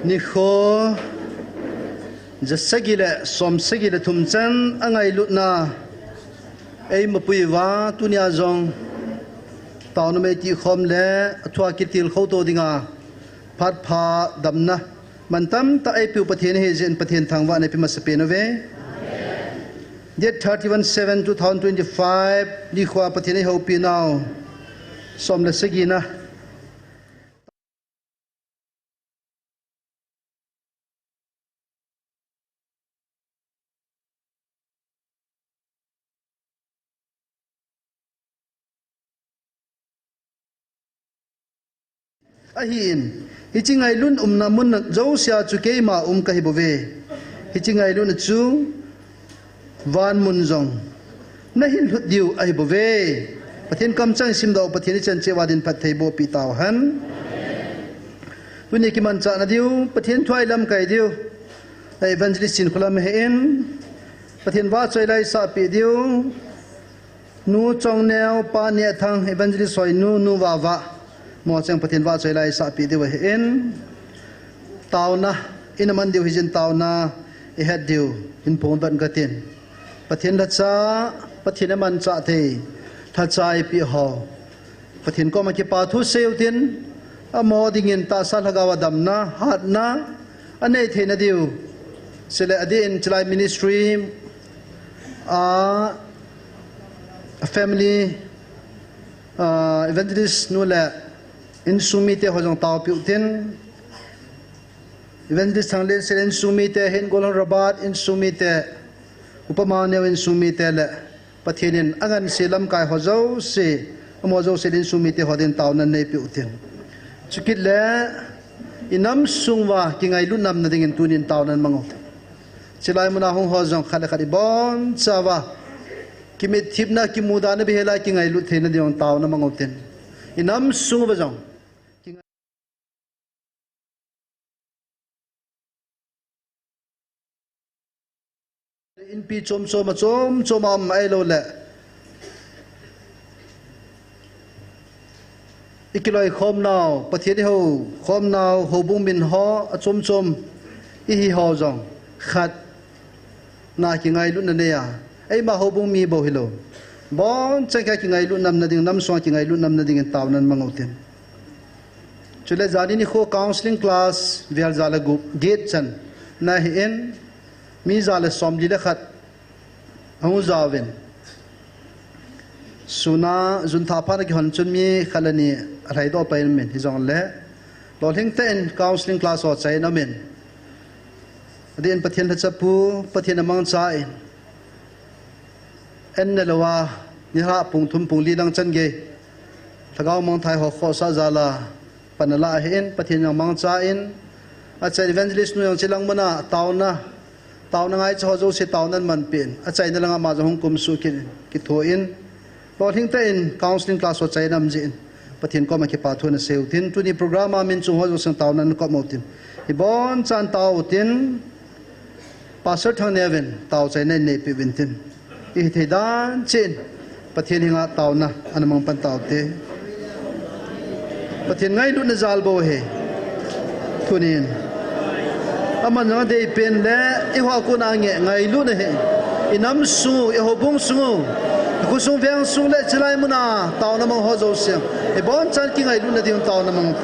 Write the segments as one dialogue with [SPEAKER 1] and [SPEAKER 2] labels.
[SPEAKER 1] นี่ข้อจะสกิเลสมสกิเลทุ่มจันอังไงลุนาไอ้มาปุยว่าตุนีอาจงตอนนี้ที่คอมเล่ทัวกิติลเขาตัวดิ่งาพัดพาดำนะมันตั้มตาไอพิวประเทศเฮเจนประเทศทางว่าในพิมัสเปนเวDate 31/7/2025 นี่ข้อประเทศในเฮาปีนาวสมเลสกีนะอาหินฮิจิงไงลุนนามุนเจ้าเสียจุเกยมากะฮิบเวฮิจิงไงลุนจูวานมุนจงน่าหินหุดดิวไอฮิบเวประเทศกำจังสิมดาวประเทศนี้จันเจวาดินพัดไทยโบปีตาวหันวันนี้กิมันจันดิวประเทศทวายลำไก่ดิวไอเวนจิลิสินคุลามเฮนประเทศว่าใจไลสาปีดิวนูจงแนวปาเนียทางไอเวนจิลิสอยนูวาวะมอจังประเทศว่าใจไลสาปีดิวเฮนตาวนะอินมันดิวฮิจินตาวนะเอฮัดดิวอินพงดันกตินประเทศรัชชาประเทศมันจ่าเทถ้าใจปีหอประเทศก็มาเก็บปาทุเซลตินอมอดิ่งินตาสัลกาวดำนะหัดนะอันนี้เทนดิวเสลอดีนจลายมินิสทรีfamily evangelist นู่นแหละอินซูมิเตหัวจงตาวปิวตินevangelist ทางเล่นเซเลนซูมิเตเห็นกอลระบาดอินซูมิเตอุปมาเนวินซูมิเตละประเทศนี้อังันเสลัมกายหัวเจ้าเสอมอเจ้าเซเลนซูมิเตหัวเดินตาวนั้นในปิวตินจุกิดละอินัมซุงว่ากิไงลุ่นนำนั่นเองตัวนี้ตาวนั้นมังอุเสลายมุนาหงหัวจงขัดขัดบอนซาว่ากิมิทิบนะกิมูดานเบเฮลากิไงลุ่นเทนเดียงตาวนั้นมังอุตินอินัมซุงว่าจงอินปีชมไอโลเล่อีกลอยคอมนาวประเทศที่เขาคอมนาวเขาบุ้งบินฮอชมอีฮีฮอจงขัดนากิไงลุ่นนั่นเนี่ยไอมาเขาบุ้งมีบ่ฮิโลบอนจังแค่กิไงลุ่นนำนั่นดิ่งน้ำสวงกิไงลุ่นนำนั่นดิ่งตาวนั้นมังเอาเต็มจุดเล็กจานี่เขาคาวน์ซิลิ่งคลาสเวียลซาลกุเกตชันนาเห็นมีซาลสอมดีเล็กขัดหูซาวินสุนาจุนทาพานักหันจุนมีขลันีอะไรต่อไปนั่นเองที่จงเล่หลอดเฮงเต้นคาวน์ซิลิ่งคลาสอดใจนั่นเองเรียนประเทศทัชพูประเทศมังจาอินเอ็นเนลวานิฮะปุ่งทุ่มปุ่งลีดังจันเกย์ถ้าเขามังไทยหัวข้อซาซาลาปนละเห็นประเทศยังมังจาอินอาจารย์อีเวนต์ลิสต์นู่นยังเชลังมันตาวนะไงจะเขาจะเสียตาวนั้นมันเปลี่ยนอาจารย์นั่นละมาจะห้องกุมสุกิทัวอินหลอดเฮงเต้นคาวน์ซิลิ่งคลาสอดใจนั่นจีนประเทศก็มาเก็บปาทุนเซลตินทุนนี้โปรแกรมมามินจุงหัวจะเสียตาวนั้นก็มาตินอีบอนจันตาวตินภาษาทางเนวินตาวใจในเนปิวินตินอีเทดานเชนประเทศหิงาตาวนะอันมังปันตาวเตประเทศไงลุนจัลโบเฮทุนินอามันยังได้เป็นและอีหัวกุนังเงไงลุนเฮอินัมสูอีหัวบุ้งสูกุศลเวียงสูและจลายมุนาตาวนะมังหัวโจเสียงอีบอนจันกิไงลุนที่มันตาวนะมังเต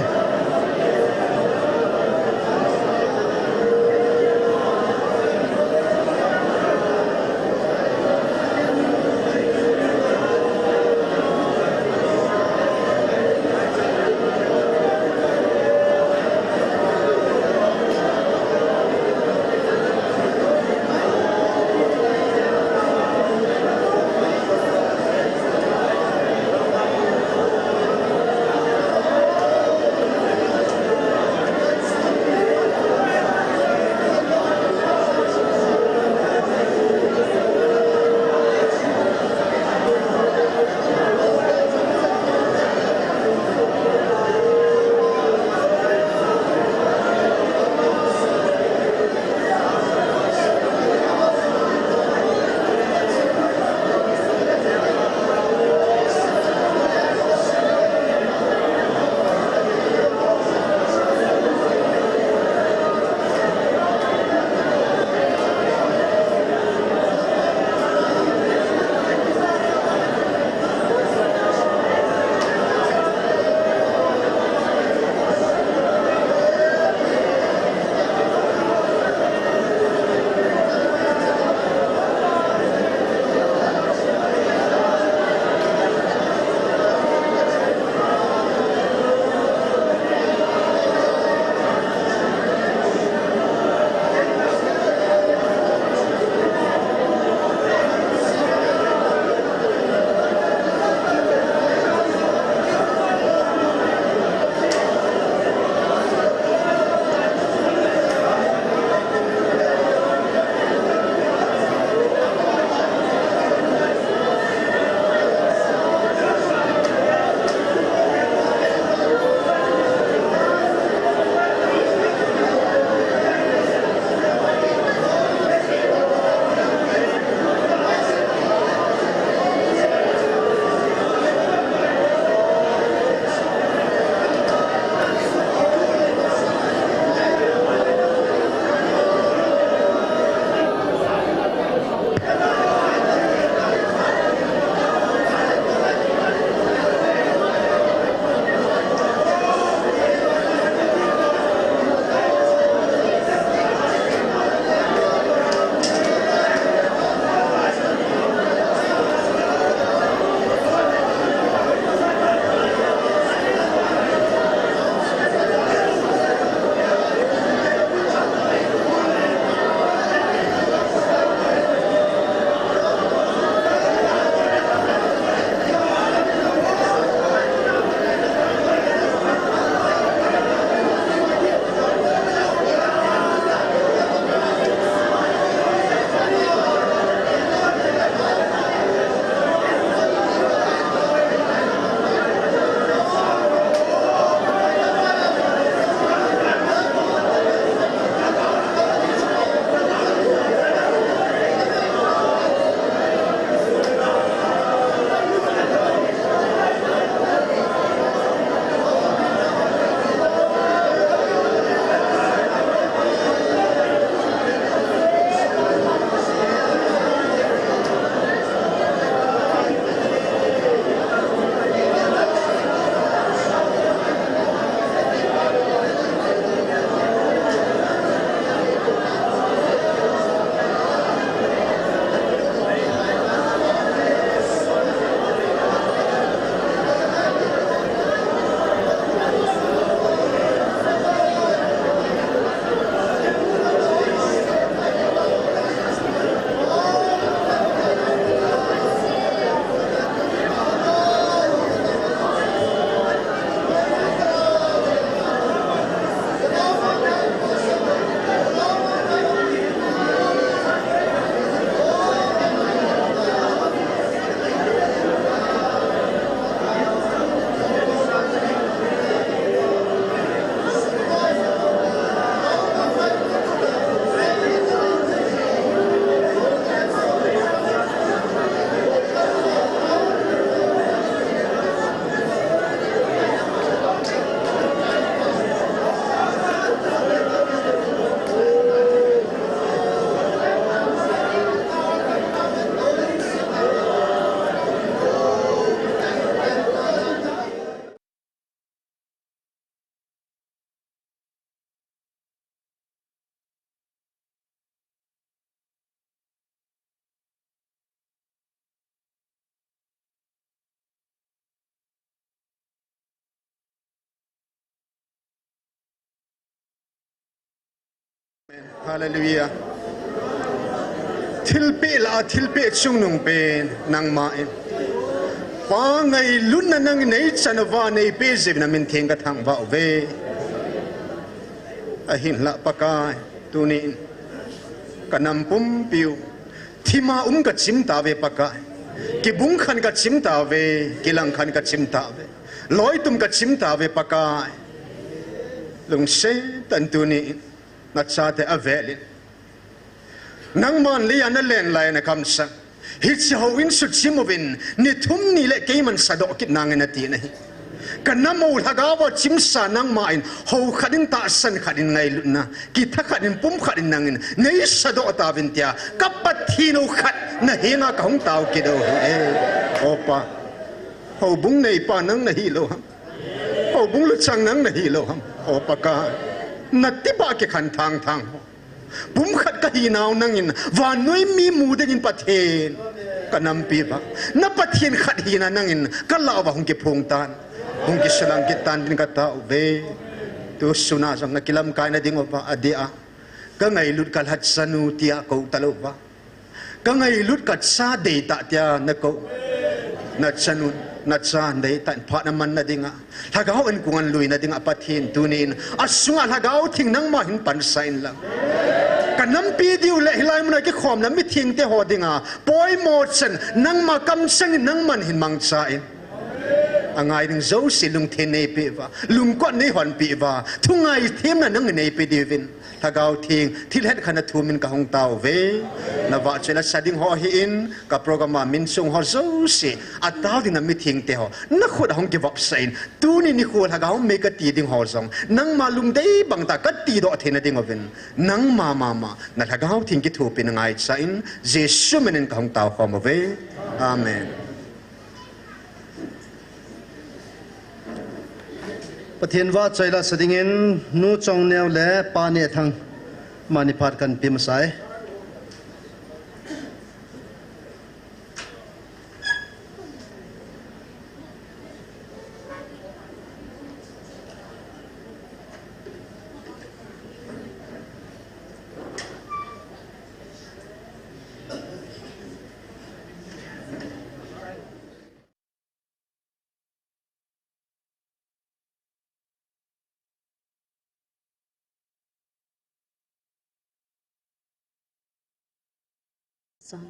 [SPEAKER 2] Hallelujah. Thilpe la thilpe chung nung pen nang ma en. Pa ngai lun na nang nei chanwa nei pe zeb na min theng ka thang wa ve. A hin la pakai tu ni kanam pum piu. Thima ka chim ta ve pakai. Ki bung khan ka chim ta ve, ki lang khan ka chim ta ve. Loi tum ka chim ta ve pakai. Lung se tan tu ni na cha te avelin. Nang man li an len lai na kam sa hi chi ho win su chi mo win ni thum ni le ke man sa do kit nang na ti na hi kanam mo laga wa chim sa nang ma in ho khadin ta san khadin ngai lu na ki tha khadin pum khadin nang in nei sa do ta vin tia kapat thi no khat na he na ka hong tau ki do e opa ho bung nei pa nang na hi lo ham ho bung lu chang nang na hi lo ham opa ka na ti ba ke khan thang thang bum khat ka hi naw nangin wa noi mi mu de in pathen kanam pi ba na pathen khat hi na nangin ka la wa hong ke phong tan hong ke salang ke tan din ka ta ve tu suna sang na kilam kai na ding ba adia ka ngai lut kal hat sanu tia ko talo ba ka ngai lut kat sa de ta tia na ko na chanun na chan dei tan pha na man na dinga thagau en kungan lui na dinga pathin tunin asunga thagau thing nang ma hin pan sain lang kanam pi diu le hilai mun ke khom na mi thing te ho dinga poi mo chen nang ma kam sang nang man hin mang cha in angai ding zo si lung the nei pe wa lung ko nei hon pi wa thungai them na nang nei pe divin thagau thing thil het khana thumin ka hong tau ve na wa chela sading ho hi in ka program min sung ho zo si ataw ding na mi thing te ho na khut hong ke wap sain tu ni ni khol thagau me ka ti ding ho song nang ma lung dei bang ta ka ti do the na ding ovin nang ma na thagau thing ki thu pin ngai cha in jesu menen ka hong tau khom ve amen
[SPEAKER 1] Pathian wa chaila sadingin nu chong neu le pa ne thang mani phat kan pim sai
[SPEAKER 3] Song.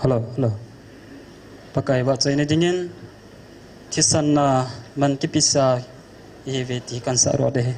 [SPEAKER 3] halo. Pakai baca ini dingin. Tisana man kipisa eveti kan saro deh.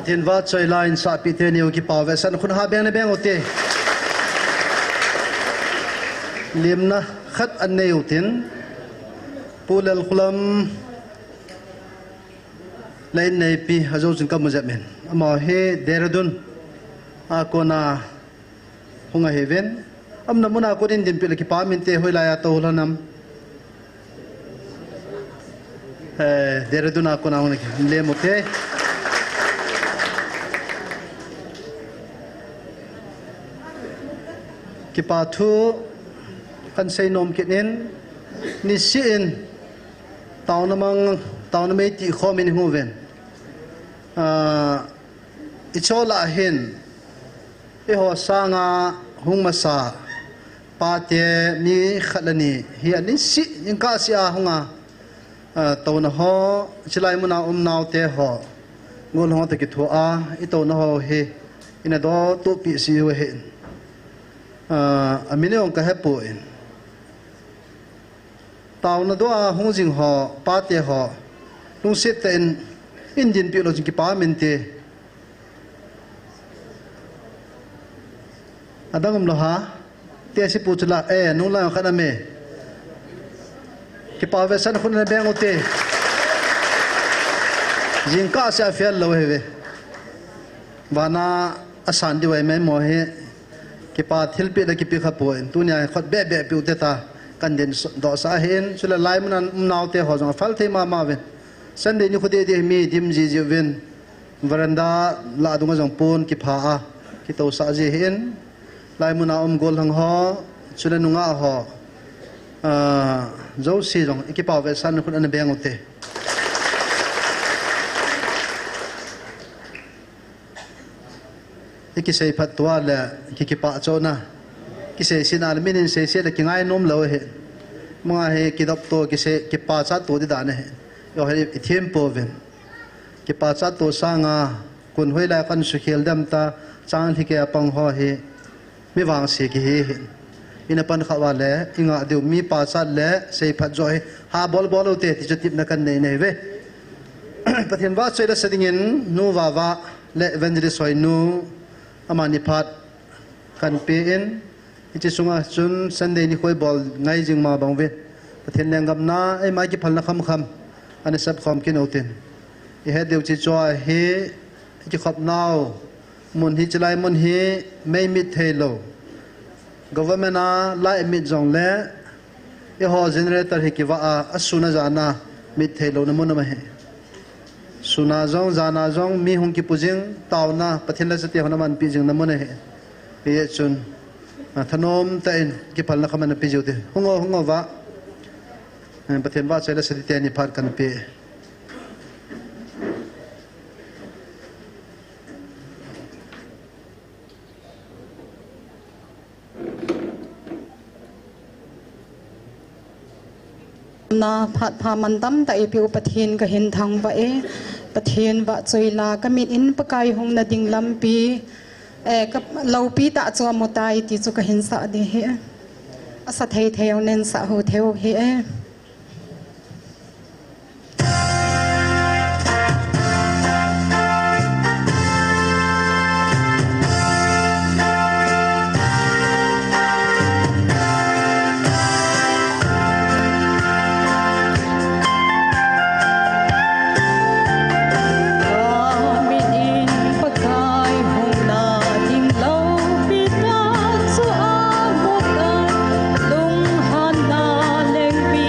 [SPEAKER 1] Thiên vát chơi line sa pi te niu ki pa ve san khun ha beng na beng ote lim na khat an neu tin pulal khulam lain nei pi hazo jin kam ja men ama he deradun a kona hunga heaven amna muna ko din dim pi ki pa min te hoila ya to lanam deradun a kona hunga le mote ki pa thu kan sei nom kinin ni sin tawn mai ti khomin huven ichola hin e ho sanga hungmasa pa te mi khalani hi ani si in ka sia hunga tawna ho chilai muna naw te ho ngol ho te ki thu a I tawna ho he ina do tu pi si we he amine ong ka hepo in tawna do a hung jing ho pa te ho lung set te in indian pi lo jing ki pa min te adangam lo ha te si pu chula nu la khana me ki pa ve san khun na beng ote jing ka sa fial lo he ve wana asan di wai me mo he ki pa thil pi la ki pi kha po en tunia khot be be pi te ta kan den do sa hen chula lai mun naw te ho jong fal the ma ve sunday ni khode de mi dim ji ji ven veranda la dunga jong pon ki pha a ki to sa ji hen lai mun gol hang ho chula nunga ho zo si jong ki pa ve san khun an beng ote ki sei phat tua la ki pa chona ki sei sinal minin sei se la ki ngai nom lo he ma he ki dop to ki se ki pa cha to di da ne yo he ithem po ven ki pa cha to sanga kun hoi la kan su khel dam ta chang thi ke apang ho he mi wang se ki he ina pan kha wa le inga de mi pa cha le sei phat jo he ha bol te ti tip na kan nei nei ve pathian wa choi la sedingin nu wa le evangelist soi nu amani phat kan pe in ichi sunga chun sunday ni khoi bol ngai jing ma bang ve pathian lengam na ai mai ki phalna kham ani sab khom kin oten I he deu chi chwa he ki khop naw mun hi chlai mun hi mai mit thelo government a lai mit jong le e ho generator hi ki wa asuna jana mit thelo na mun ma he suna zong zana zong mi hung ki pujing tawna pathin la sati hona man pi jing namone he ye chun ถนอมแต่อินกิพัลนักมันพิจูติหงอวะประเทศว่าใจและสติเตนิพาดกันปี
[SPEAKER 4] นาผัดพามันตั้มแต่พิวประเทศก็เห็นทางว่าประเทศว่าจอยลาก็มีอินปะกายหงนาดิ่งลำปีกับเราปีตะจวมตายที่จุกเห็นสะดีเฮสัตย์เทวเน้นสะหูเทวเฮปี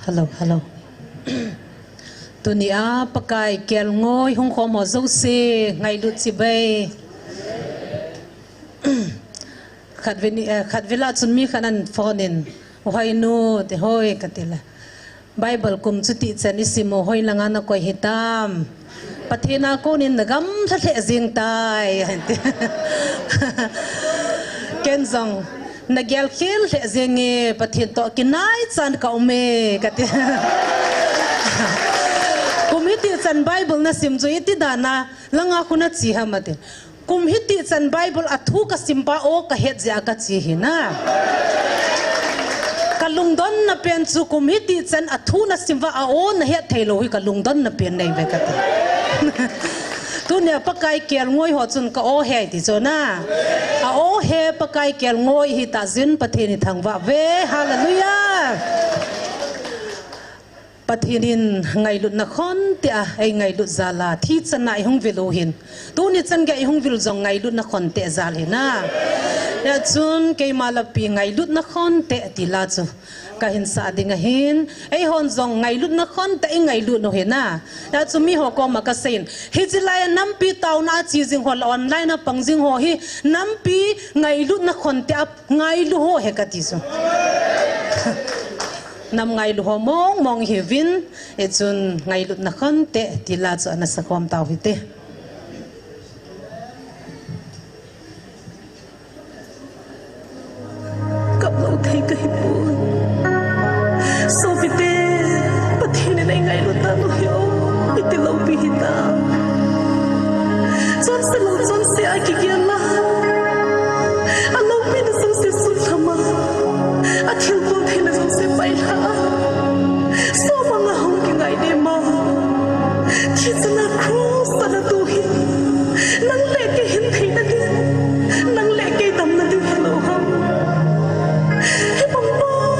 [SPEAKER 5] hello tunia pakai kel ngoi hong kho mo zo se ngai lut si bay khat vela chun mi khanan phonin hoi nu te hoi katila bible kum chuti chani simo hoi langa na koi hitam pathena ko nin gam tha the jing tai ken zong na gyal khil the zinge pathin to kinai chan ka ume kati kumiti chan bible na sim zo iti dana langa khuna chi hamate kumhiti chan bible athu ka simpa o ka het ja ka chi hina kalungdon na pen chu kumhiti chan athu na simwa a o na het thailo hi kalungdon na pen nei ve kati tu ne pakai kel ngoi ho chun ka o he ti chona a o he pakai kel ngoi hi ta zin pathini thangwa ve hallelujah pathinin ngai lut na khon ti a ai ngai lut zala thi chanai hung velo hin tu ni chan ga hung vil jong ngai lut na khon te zal hina ya chun ke malapi ngai lut na khon te ti la chu ka hin sa dinga hin ei hon zong ngai lut na khon te ngai lut no hena ya chu mi ho ko ma ka sein hi chilai nampi taw na chi jing hol online na pangjing ho hi nampi ngai lut na khon te ngai lu ho he ka ti chu nam ngai lu ho mong hi vin e chun ngai lut na khon te ti la chu na sa khom taw hi te
[SPEAKER 6] cặp lâu thấy cái buồn sau khi tê bất thiên này ngày luôn ta nó hiểu ít lâu bị ta chọn sẽ ai kia là anh lâu bị nó sẽ sụt thầm anh thiếu vô thế nó sẽ bay là sau mà ngã hông cái ngày đêm mà thì sẽ là cross là tu hi nắng lệ cái hình thấy nó đi nắng lệ cái tầm nó đi hello hông hey bông bông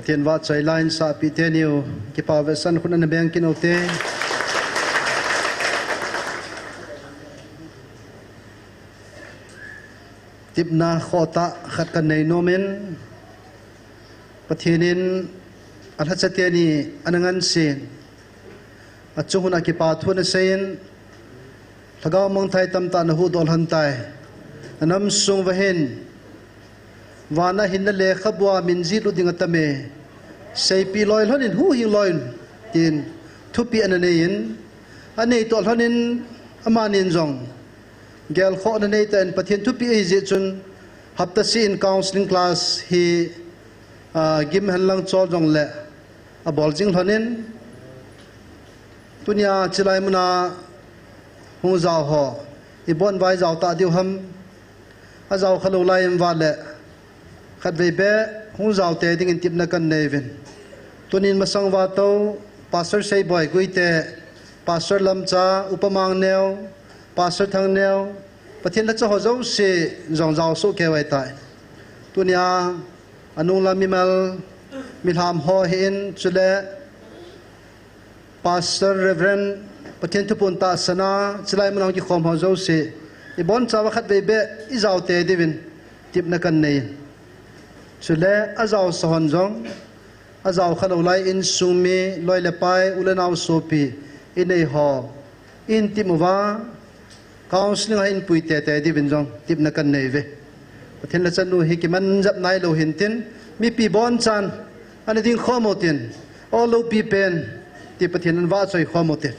[SPEAKER 1] thiên va chạy line sa pi te niu ki pa ve san khun an beng kin ote tiếp na khota khát kan nei nomen pathinin an hat chatiani anangan sin achunguna ki pa thuna sein thagaw mong thai tam ta na hu dol han tai anam sung vahin wana hinna le khabwa min ji lu ding atame sei pi loi lonin hu hi loi tin thupi ananein anei tol hanin amanin jong gel kho na nei ten pathian thupi ei je chun hapta sin counseling class hi gim han lang chol jong le a bol jing thonin tunia chilai muna hu zaw ho i bon vai zaw ta diu ham a zaw khalo lai em wa le khat ve be hu zaw te ding in tip na kan nei vin tunin masang wa to pastor sei boy guite pastor lam cha upamang neo pastor thang neo pathian la cha ho zo se zong zaw so ke wai tai tunia anung la mimal milham ho hin chule pastor reverend pathian thupun ta sana chilai manang ki khom ho zo se i bon chawa khat be be i zaw te divin tip na kan nei chule azaw sohon jong azaw khalo lai in sumi loi le pai ulenaw sopi inei ho in timuwa counseling in puite te divin jong tip na kan nei ve pathian la chanu hi ki man jap nai lo hin tin mi pi bon chan ani ding khomotin all lo pi pen ti pathian an wa choi khomotin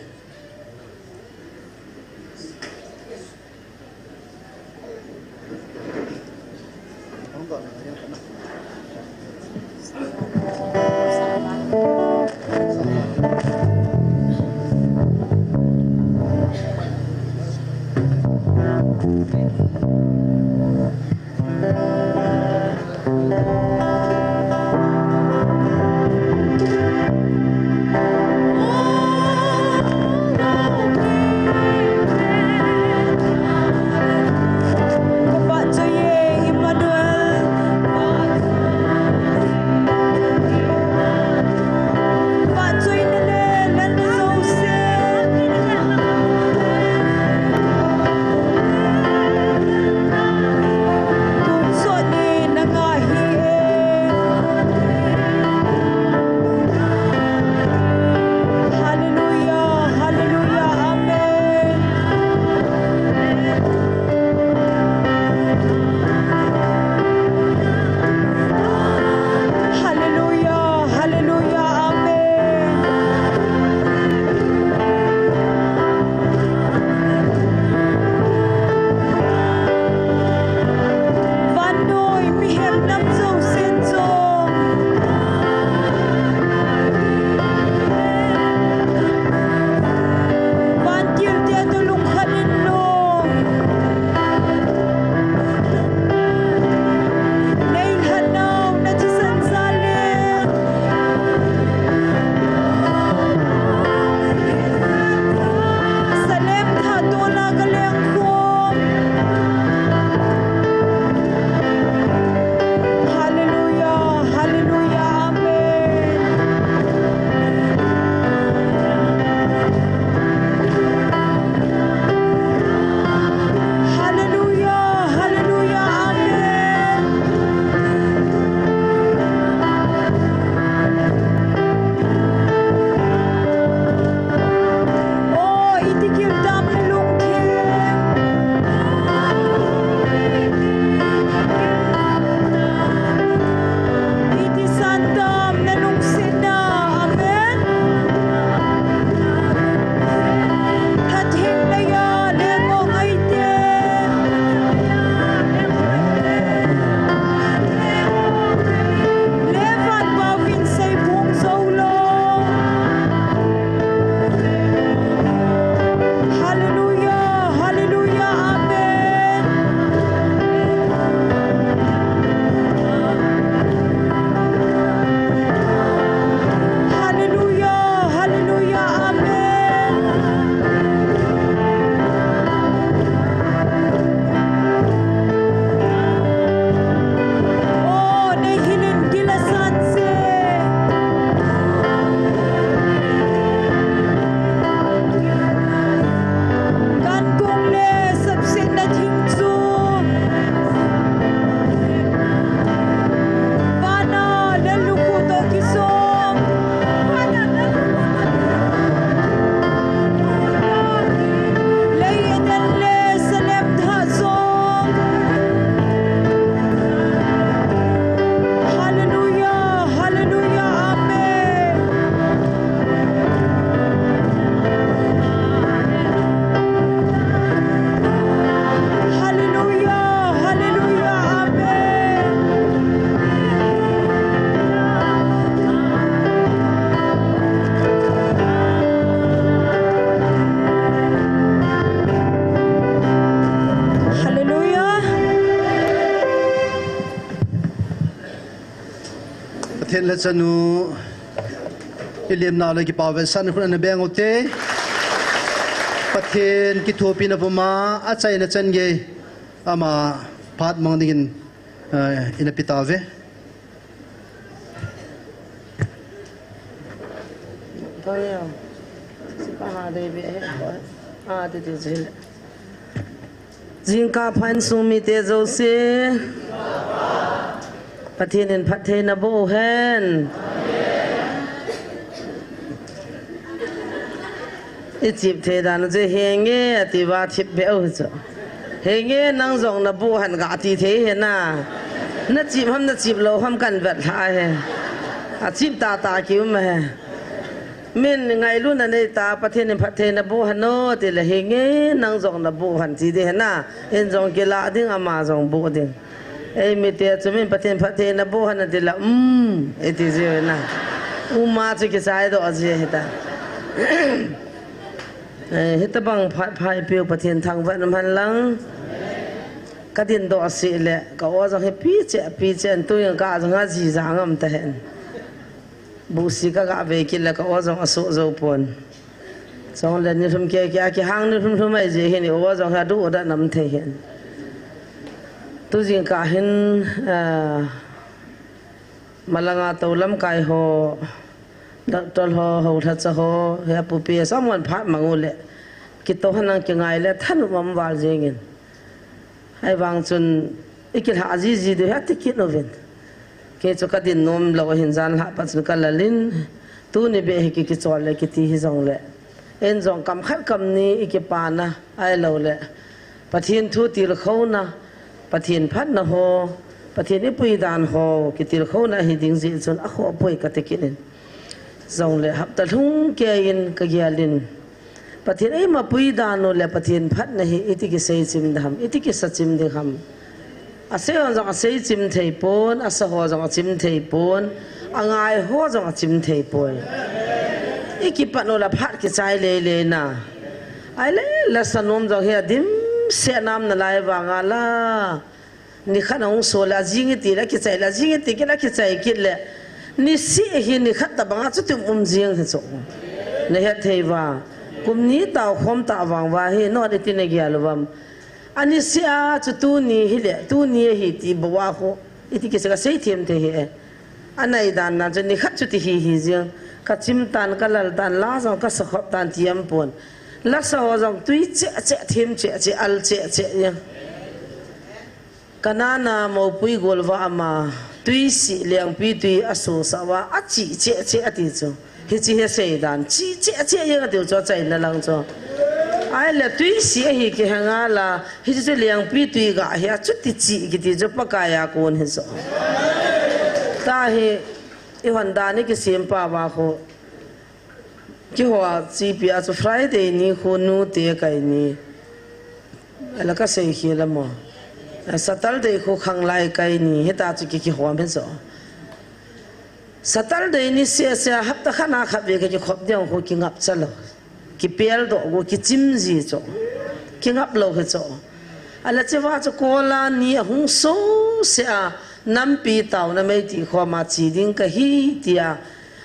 [SPEAKER 1] le chanu iliam na le ki pawe san khun na beng ote pathen ki thopi na puma a chai na chan ge ama phat mang dingin ina pitave
[SPEAKER 7] thôi ba hà đây bị hết rồi à thì gì riêng cả phan sumi te dâu xe phát thiên đến phát thiên là bộ hen ít chip thế đàn nó hề nghe thì ba chip béo rồi hề nghe năng dùng là bộ hẳn gã thì thế hiện à nó chip lâu không cần vật lại à chip ta kiểu mà mình ngày luôn là đây ta phát thiên là bộ hẳn nó thì là hề nghe năng dùng là bộ hẳn thì thế hiện à hiện dùng cái lạ tiếng ama dùng bộ tiếng ấy mình tiệt cho mình phát thiên là bộ hẳn thì là ấy thì gì vậy na mà chỉ cái sai đó gì hết ta hết ta bằng phải biểu phát thiên thằng vậy nó hành lăng cái điện đó xị lệ cái ô rằng pi chè tôi yang cả rằng cái gì rằng âm ta hen bố sĩ cái về kia là cái ô rằng số dâu pon xong lên như thùng kia cái hang như thùng mấy gì hen ô rằng cái đủ đã nằm thế hen tôi riêng cả hen mà là ngã tàu lâm cài hồ tol ho thật sa ho he pu pi someone phat mangule ki to hanang ki ngai le than mam wal jengin hai wang chun ikil ha ji de ha tikit noven ke choka din nom lo hin jan ha pa chun kalalin tu ni be ki chol le ki ti hi jong le en jong kam khat kam ni ikipa na ai lo le pathin thu tir kho na pathin phat na ho pathin ni pui dan ho ki tir kho na hi ding ji chun a kho poi ka tikinin dòng lệ hấp tật hung kia in cái kia linh, bắt thiên ấy mà bùi đàn nó lệ bắt thiên phát này ít cái say chim đam, ít cái sát chim đi ham, à say họ rằng say chim thấy bốn, à say họ rằng chim thấy bốn, à ngài họ rằng chim thấy bốn, ít cái bắt nó là phát cái trái lệ na, ai lệ là sản phẩm rằng here dim xe nam là lại vàng à la, ni khăn ông số là gì cái gì là cái trái là gì cái là cái trái cái lệ ni si hi ni khat ta banga chu tum jiang he cho ne he theiwa kum ni taw khom ta wang wa hi no de tin ge alwam ani si a chu tu ni hi le tu ni hi ti bawa kho iti ke sa sei them the he anai dan na chu ni khat chu ti hi jiang ka chim tan ka lal tan la zo ka sa khop tan tiam pon la sa ho jong tui che them che al che ya kanana mo pui golwa ama tui si liang pi tui asu sawa a chi che ati chu hi chi he sei dan chi che ye ga tu cho chai na lang cho ai le tui si hi ke hanga la hi chu liang pi tui ga hi a chu ti chi ki ti jo pakaya kon he so ta hi i honda ni ki sim pa ba kho ki ho chi pi a chu friday ni kho nu te kai ni ala ka sei hi la mo Saturday ko khang lai kai ni heta chu ki hom hen so Saturday ni se hap ta khana khap ve ki khop deu ko ki ngap chalo ki pel do go ki chim ji cho ki ngap lo he cho ala chewa chu ko la ni hung so se a nam pi taw na mai ti kho ma chi ding ka hi tia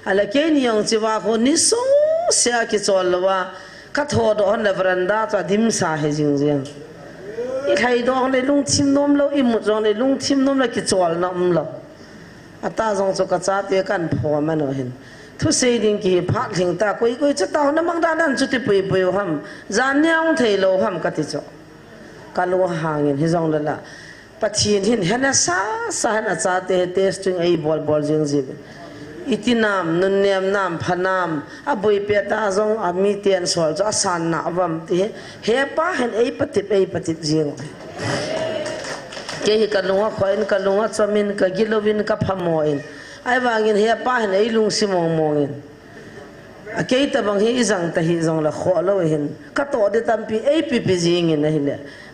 [SPEAKER 7] ala ke ni yong chewa ko ni so se a ki chol wa ka tho do on la veranda cha dim sa he jing jing ít hay đó này lung chim nôm lâu im một rồi này lung chim nôm là cái chòi nằm lâu, à ta dùng cho cái giá tiền căn phò mà nó hiện, thu xây đình kỳ phát hình ta quay chắc tao nó mang ra đàn chút tiền bồi hầm, gian nhau thấy lâu hầm cái gì cho, cái lúa hàng hiện dùng là, bắt hiện hiện là sa là giá tiền testing ấy bol riêng gì, ít nam nun nam phan nam, à bồi bê ta dùng à mi tiền sỏi cho san nạp vâm thì hè pa hiện ấy bắt thịt riêng, cái cái lúa khoai cái lúa cho mình cái gilovin cái phàm mồi, ai vàng hiện hè pa hiện ấy lung xi mong cái ta bằng hi rằng ta hi rằng là khó lâu hiện, cái tổ để tam pi ấy pi riêng này hiện,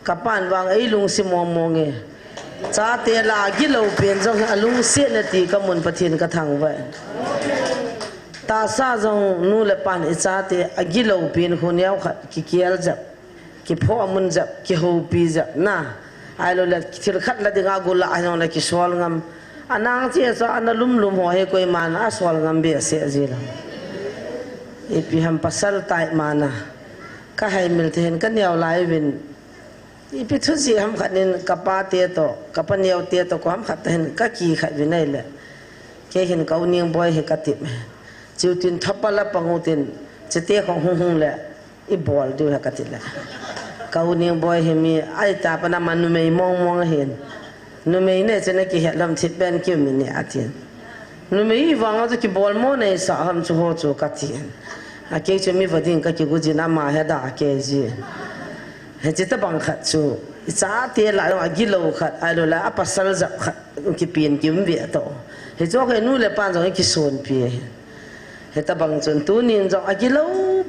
[SPEAKER 7] cái pan vàng ấy lung xi mong cha te la gi lo pen jong alung se na ti ka mun pathin ka thang vai ta sa jong nu le pan e cha te agi lo pen khon yaw khat ki kial jap ki pho mun jap ki ho pi jap na ai lo la thil khat la dinga gula ai no la ki sol ngam anang chia so analum lum ho he koi mana aswal ngambe se zila ipi ham pasal tai mana ka hai mil then kan yaw lai win ipi thu si ham khanin kapa te to kapan yaw te to ko ham khat hen ka ki khat winai le ke hin kau ning boy he katip chiu tin thapala pangutin chete khong hung le I bol du ha katit la kau ning boy he mi ai ta pa na man me mong hen nu me ne chene ki he lam thit ben ki mi ne atin nu me I wang ki bol mo ne sa ham chu ho chu katin a ke chu mi vadin ka ki gu ji na ma he da ke ji he chita bang khat chu cha te la a gi lo khat ai lo la a pasal zap khat ki pin ki mi to he jo ke nu le pan jong ki son pi he ta bang chun tu nin jong a gi lo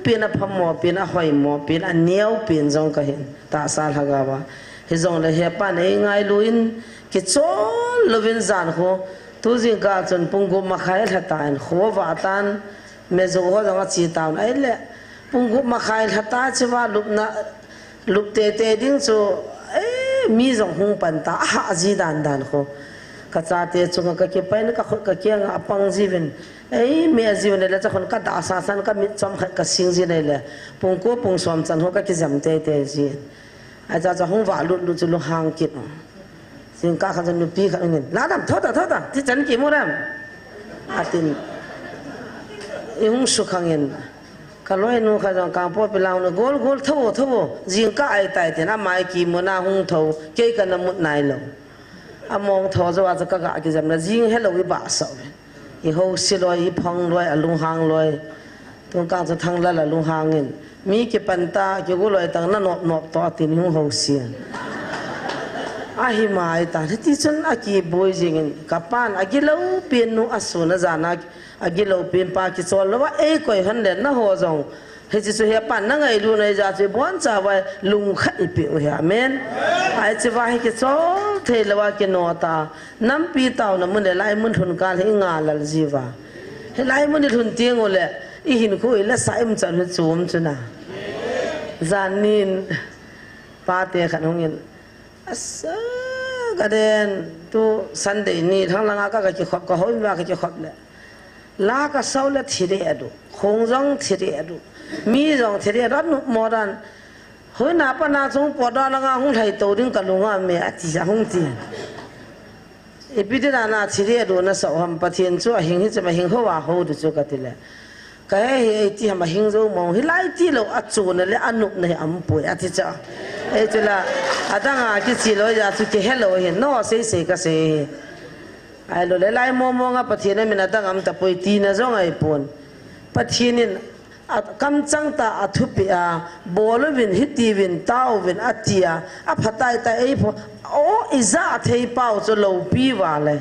[SPEAKER 7] pin a pham mo pin a hoi mo pin a niau pin jong ka hin ta sal ha ga ba he jong le he pa nei ngai luin ki chol lovin zan ho tu jing ka chun punggu ma khai tha tan kho wa tan me zo ho jong a chi taun ai le punggu ma khai tha ta chiwa lup te ding chu mi jong hung pan ta ha ji dan kho ka cha te chung ka ke pen ka khot ka ke nga apang jiven me jiven le cha khon ka da sa san ka mi chom khat ka sing ji nei le pung ko pung som chan ho ka ki jam te ji a cha hung wa lu chu lu hang kit sing ka kha nu pi kha ngin la dam thoda ti chan ki mo ram atin hung su khangin ka loi nu kha jong ka po pe laung no gol tho jing ka ai tai te na mai ki mo na hung tho ke ka na mut nai lo among tho zo wa ka ga ki jam na jing hello I ba so I ho si loi I phang loi a lung hang loi tung ka cha thang la lung hangin mi ki panta ki go loi tang na nop to tin hung ho sian a hi mai ta ti chun a ki boi jing ka pan a gi lo pin nu asu na jana a gi lo pin pa ki chol lo wa e koi han le na ho jong he chi su he pan na ngai lu nei ja chi bon cha wa lung khai pi o ya men ai chi wa he ki chol the lo wa ki no ta nam pi taw na mun le lai mun thun ka le nga lal ji wa he lai mun thun tieng o le I hin ko I la sa im chan chum chuna zanin pa te khan hongin asa ka den tu Sunday ni thang langa ka ki khop ka hoi wa ka ki khop le la ka sau le thire adu khong jong thire adu mi jong thire rat nu modan hoi na pa na chung po da langa hung thai to ding ka lunga me ati ja hung ti e pi de na thire adu na sa ham pathian chu a hing hi cha ma hing ho wa ho du chu ka ti le ka he ti ham hing zo mo hi lai ti lo a chu na le anup ne am pu ati cha e chu la adanga ki chi lo ja chu ki hello hi no se ka se ai lo le lai mo nga pathian mi na dang am ta poi ti na zong ai pon pathianin kam chang ta athupi a bolovin hitivin tawvin atia a phatai ta ei pho o iza thei pau cho lo pi wa le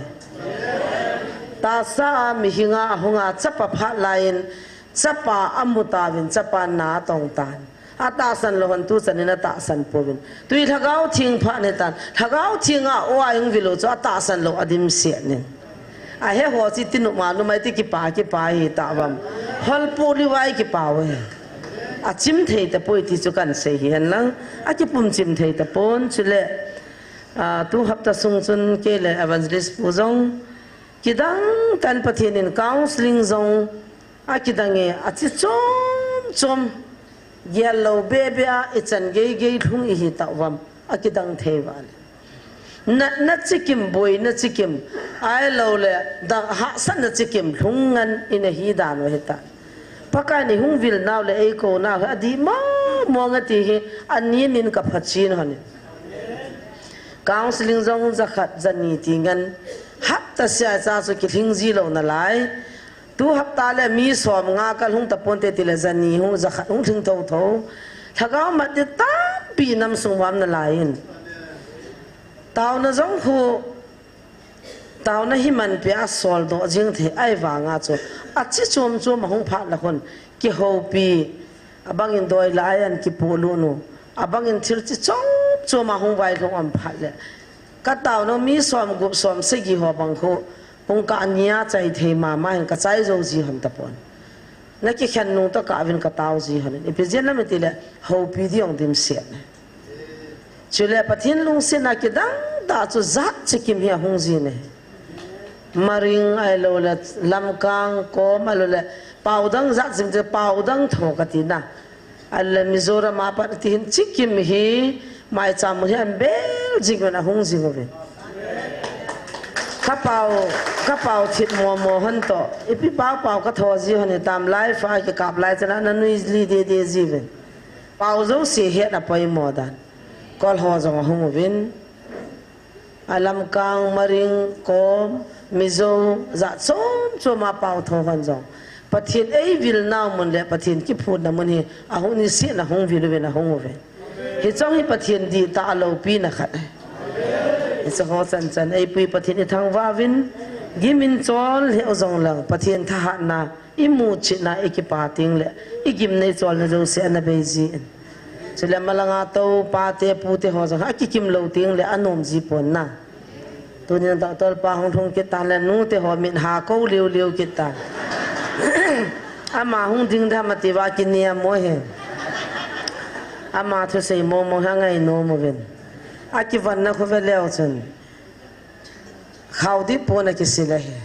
[SPEAKER 7] ta sa mi hinga hunga chapa pha lain chapa amutawin chapa na tong tan ata san lo han tu sanina ta san povin tui thagau thing pha ne tan thagau thinga o ayung vilo cho ata san lo adim se ne a he ho chi tinu ma nu mai ti ki pa hi ta wam hol poli wai ki pa we a chim thei ta poi ti chu kan se hi han lang a ki pum chim thei ta pon chule a tu hapta sung chun ke le evangelist puzong kidang kan pathianin counseling zong a kidange a chi chom yellow baby it's an gay thung hi ta wam a kidang thei wa na chikim boy na chikim ai lo le da ha san na chikim thungan in a hi dan we ta pakani hung vil naw le ei ko na adi ma mo nga ti hi anin nin ka phachin han counseling zong za khat zani tingan hapta sia cha su ki thing ji lo na lai tu hapta le mi som nga kal hung ta ponte ti le zani hung za khat hung thing tho thagaw ma ti ta pi nam sungwam na lain tao na zong khu tao na himan pe a sol do jing the ai wa nga cho a chi chom hong pha la khon ki ho pi abang in doi la an ki polu no abang in thil chi chom hong wai lo am pha le ka tao no mi som gup som se gi ho bang kho pong ka anya chai the ma ka chai zo ji han ta pon na ki khan nu ta ka vin ka tao ji han e pe jen na me ti le ho pi di ong dim se chule pathin lung se na ki dang da chu zat chikim hi hung ji ne มาริงไอโลเลลำกลางโกมไอโลเลเป่าดังจักสิมจะเป่าดังโถกตินะอันเลมิโซรามาปฏิหินจิกิมฮีไม่จำมืออันเบลจิกมันหงจิกเลยข้าเป่าทิดมัวหันโตอีพี่เป่าก็ทอจีหันตามไลฟ์ฟ้าจะกับไลฟ์จะนั้นนุ้ยลีเดียจีเวนเป่าเจ้าเสียเหตุไปหมดดันก็หัวจงหงวินอาลำกลางมาริงโกมมิโซจะชมาเป่าทองกันจงปะทินวิลน่ามันเลยปะทินที่พูดนะมันเฮอาหงนี่เสียนะหงวิลเวนนะหงเวนเฮจังให้ปะทินดีตาเราปีนะครับเฮจะขอสันปีปะทินทางวาวินกิมินจอลเฮอจงหลังปะทินทหารนะอิมูชินะเอกปาติงเลยอีกิมในจอลนะเราเสียนะเบจีนฉะนั้นมาลังอาโตปาเตปูเตหัวจงฮักกิมเราติงเลยอนมจีปนนะตัวนี้ต่อตัวปาหงทงกิตาแล้วนู้เตหัวมินหาเกาเลียวกิตาอามาหงดึงทำมาติวากินเนียมโมเหอามาทุเสยโมหังไงโนโมเวนอากิวันนักเวลเลวจนเขาดิปนกิสิเลห์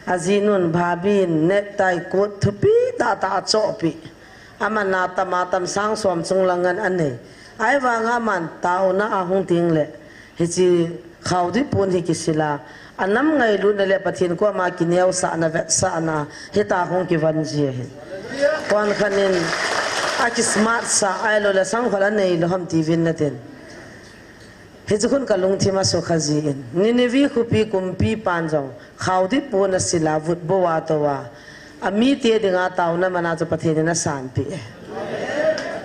[SPEAKER 7] อาจีนุนบาบินเนตไตกุดทุปีตาโจปีอามันนาตมาตมสังสวมจงลังกันอันนี้ไอ้วางอามันตาอุณาหงติงเละฮิจิเขาดิปนฮิกิสิลาอันนั้นไงรู้นั่นแหละปะทินก็มากินเนื้อสานะเวสานะเฮตาหงกิวันเจียควันขันินอากิสมาร์ทสาไอโลละสังขลันในโลหะทีวินนั่นเองเฮจุคนกัลงที่มาสุขจีนนิวีคุปีกุมปีปันจงเขาดิปนสิลาวุดบัวตัวอามีเตียดึงอาตาวนั้นมันอาจจะปะทินนั้นสานปี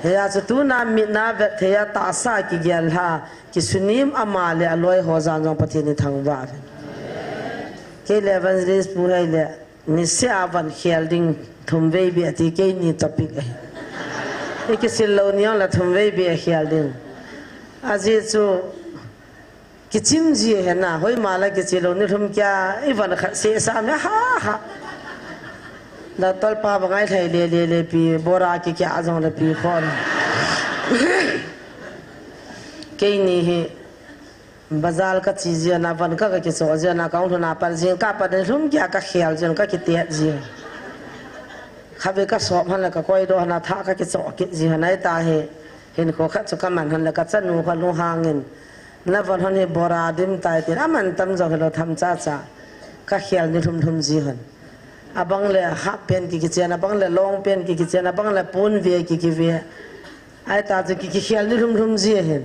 [SPEAKER 7] เฮียจะตูนามินาเวทเฮียตาสากิเกลฮากิสุนิมอามาเลอลอยหัวจานจงปะทินทางวาร์เคเลวันเรสปูให้เลยนิสยาวันเขียลดิ้งทุ่มเวบีอติเกนี่ท็อปิกเอกสิลโลนิยงละทุ่มเวบีเขียลดิ้งอาจีจูกิจิมจีเห็นนะหอยมาละกิจิโลนี่ทุ่มแก่อีวันขัดเสียสามเนี่ยฮ่าแล้วตอลปาบังไงไทยเลปีโบรากิแก่อาจงละปีคอนเกนี่เฮबाजार का चीज़ ना बन का कि सोच ना काउंट ना पर जिन का पर तुम क्या का ख्याल जिन का कितने जी खाबे का सॉप हन का कोई दो ना था का कि सॉप कि जी हनाई ता है इनको खत चुका मन हन का चनु का लु हांगिन ना बन हन बोरा दिम ताई तेरा मन तम जो हेलो थम चा का ख्याल नि तुम जी हन अबंग ले हाफ पेन की किचन अबंग ले लॉन्ग पेन की किचन अबंग ले पून वे की वे आई ता जो की ख्याल नि तुम जी हन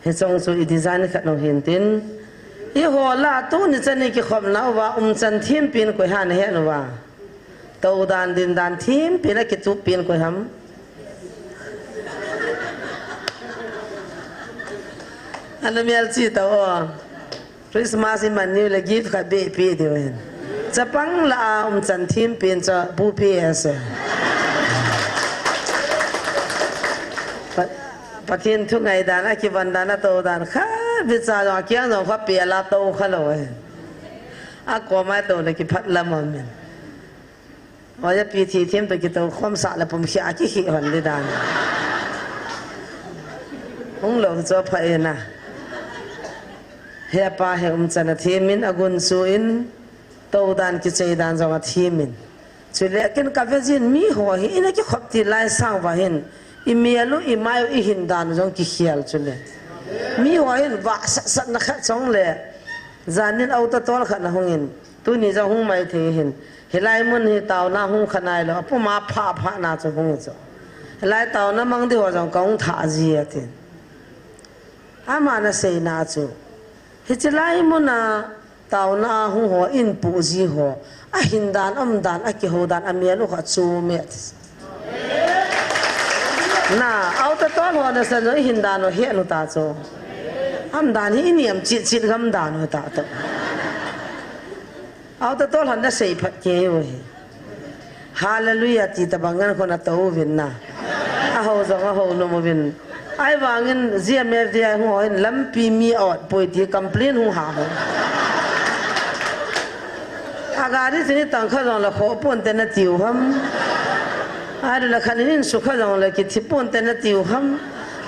[SPEAKER 7] เฮจงสูอีดีไซน์ขัดเราเห็นตินยี่ห้อลาตู้นี่จะนี่กี่ขบน้าว่าจันทีมปีนกุยหันเห็นว่าตัวดานดินดานทีมปีนกิจุปีนกุยหำอันนั้นมีอะไรจีตัวคริสต์มาสมันนี่เลยกิฟต์ขัดเบปีเดียวเห็นจะปังละจันทีมปีนจะบูพีเอสปะทินทุกไงดานะคิวันดานะโตดานข้าพิจารณาเกี่ยงสองข้าเปียลาโตข้าเลยอากว่าไม่โตเลยกิพัดละมันว่าจะปีทีเทียมตัวกิโตความสะและผมขี้อาขี้ขี้หันเลยดานหงหลงจะพายนะเฮียป้าเฮียจันทีมินอากุนซูอินโตดานกิเจดานจังหวัดทีมินสุดแล้วกินกาแฟจินมีหัวหินกี่ขบตีไล่สร้างว่าหินอิเมียลุอิมายอิหินดานจงกิเขียลจุเลยมีหัวหินว่าสัตนักจงเลยจานินเอาตะตอลขันหงหินตัวนี้จะหงไม่เทหินเฮลัยมันเฮตาวน่าหงขนายแล้วพวกมาพาน่าจะหงจ้ะเฮลัยตาวน่ามังที่หัวจงกงท่าจีเอตินอามานะเสนาจูเฮจิไลมันน่ะตาวน่าหงหัวอินปูจีหัวอหินดานดานกิโหดานอเมียลุขัดจูเมตน่าเอาแต่ตอนหัวเนี่ยสนุกหินดานเฮียนุตาโจดานที่นี่จิตคำดานนุตาโตเอาแต่ตอนหันได้ใส่ผัดเกยเว้ยฮาเลลูยาจิตบังเงินคนอัตโตวินนะอาหูจงอาหูนุมวินไอ้วางเงินเสียเมียเดียหัวลำปีมีอดป่วยที่คำเพลินหัวหาหัวอากาศที่สิตั้งข้าจงละขอปนแต่นาติวฮัมอาดูละคันนี้สุขจังเลยคิดที่ปนแต่นาติวฮัม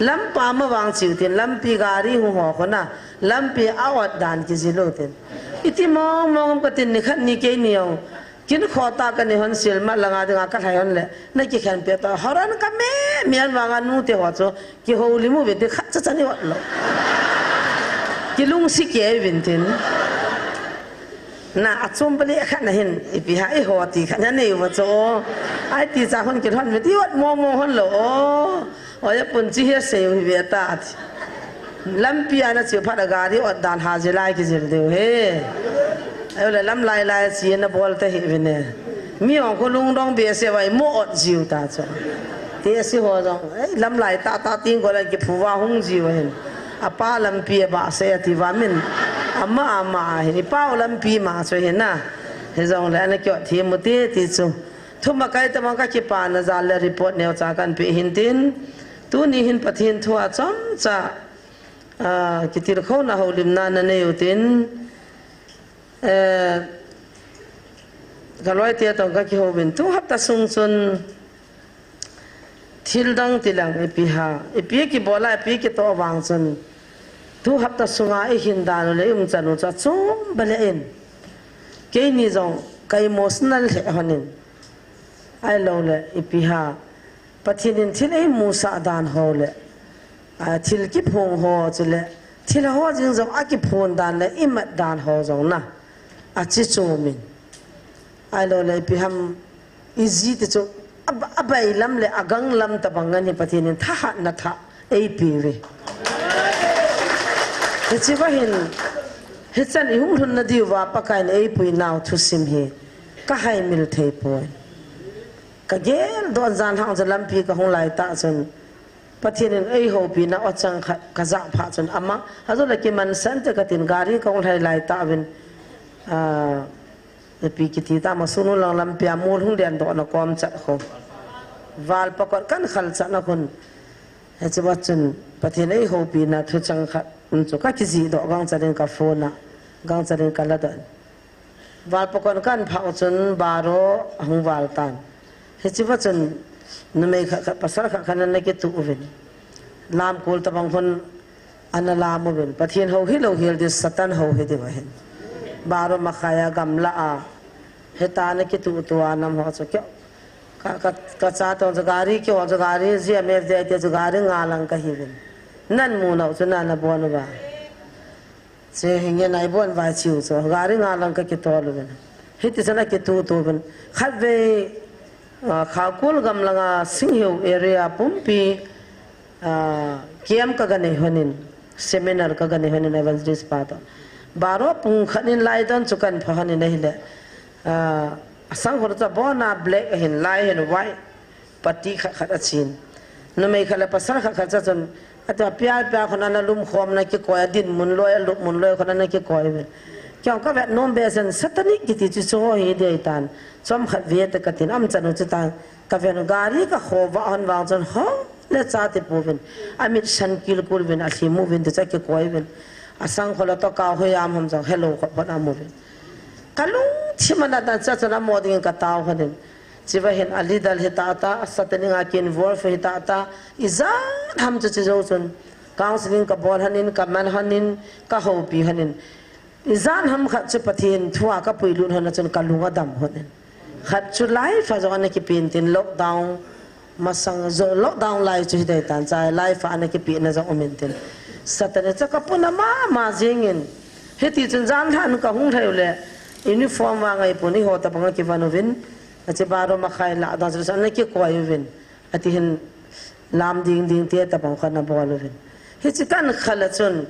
[SPEAKER 7] ลำปามาวางจิวตินลำปีการีหัวคนน่ะลำปีอวดดานกิจิโลติน iti mong ka tin ni khat ni ke niyo kin khota ka ni hon sil ma langa dinga ka thai hon le na ki khan pe ta horan ka me mian wanga nu te ho cho ki ho li mu ve te khat cha chani wat lo ki lung si ke vin tin na achum bali khat na hin ipi ha I ho ti khat na nei wa cho ai ti cha hon ki hon ve ti wat mong hon lo o ya pun chi he se wi ve ta lampia na chiu phada gari od dan ha je lai ki jil deu he ai la lam lai lai si na bol ta hi vine mi ong ko lung dong be se wai mo od jiu ta cho te si ho dong ai lam lai ta ting ko la ki phuwa hung jiu hen apa lampia ba se ti wa min ama he ni pa lampi ma so he na he zong la na kyo thi mu ti chu thuma kai ta ma ka ki pa na za le report ne cha kan pe hin tin tu ni hin pathin thua chom cha kitir kho na ho lim na na ne utin galoi te tong ka ki ho bin tu hap ta sung chun thil dang tilang epiha epi ki bola epi ki to wang chun tu hap ta sunga e hin dan le chanu cha chum bale in ke ni jong kai emotional he hanin ai lo le epiha pathinin thil e musa dan ho le thil ki phong ho chule thil ho jing jong a ki phon dan le imat dan ho jong na a chi chumin ai lo le pi ham easy te chu abai lam le agang lam ta bangan ni pathin tha ha na tha ei pi ve he chi ba hin he chan I hung hun na di wa pa kai ei pui naw thu sim hi ka hai mil thei poi ka gel don zan hang zalam pi ka hong lai ta chun pathin ei ho pi na ochang ka za pha chun ama hazo la ki man san te ka tin gari ka hong lai ta vin pi ki ti ta ma sunu lang lam pia mul hung den do na kom chat kho wal pakot kan khal cha na khun he chi wa chun pathin ei ho pi na thu chang kha chu ka ki ji do gang cha den ka phone na gang cha den ka la da wal pakot kan pha chun baro hung wal tan he chi wa chun na me kha pasar kha khanan na ki tu vin lam kol ta bang phun ana lam vin pathin ho hi lo hil dis satan ho he de wa hen baro makhaya gamla a heta na ki tu nam ho cho kyo ka cha to jagari ki ho jagari ji amer de te jagari ngalang ka hi vin nan mu no chuna na bon ba che hinge nai bon va chiu cho gari ngalang ka ki to lu vin hiti sana ki tu vin khat ve khakul gamlanga singhiu area pumpi kiam ka gane honin seminar ka gane honin evangelist pato baro pung khanin lai don chukan phani nei le asang hor cha bona black hin lai hin white pati khat achin no mei khala pasar khat cha chon ata pya khona na lum khom na ki ko din mun loi lup mun loi khona na ki ko ve kyang ka vet nom be sen satanic ki ti chu hi de tan chom khat ve ta ka tin am chanu chu ta ka ven gari ka kho wa an wang chon ho le cha te pu vin amit san kil kul vin a thi mu vin de cha ki ko vin asang khola to ka ho yam hom jang hello khona mu vin kalung thimana da cha chana moding ka taw hanin chiwa hen ali dal heta ta satani nga kin wolf heta ta izan ham chu chu chun counseling ka bol hanin ka man hanin ka ho pi hanin izan ham khat chu pathin thua ka puilun hana chun kalunga dam honen khat chu lai fa jong ki pin tin lockdown masang zo lockdown lai chu dai tan chai lai fa na ki pin na jong omen tin satani cha ka puna ma jingin heti chun jan than ka hung thai le uniform wa ngai puni ho ta bang ki vanovin ache baro makhai la da san na ki ko ayuvin ati hin lam ding te ta bang khana bolovin hi chi kan khala chun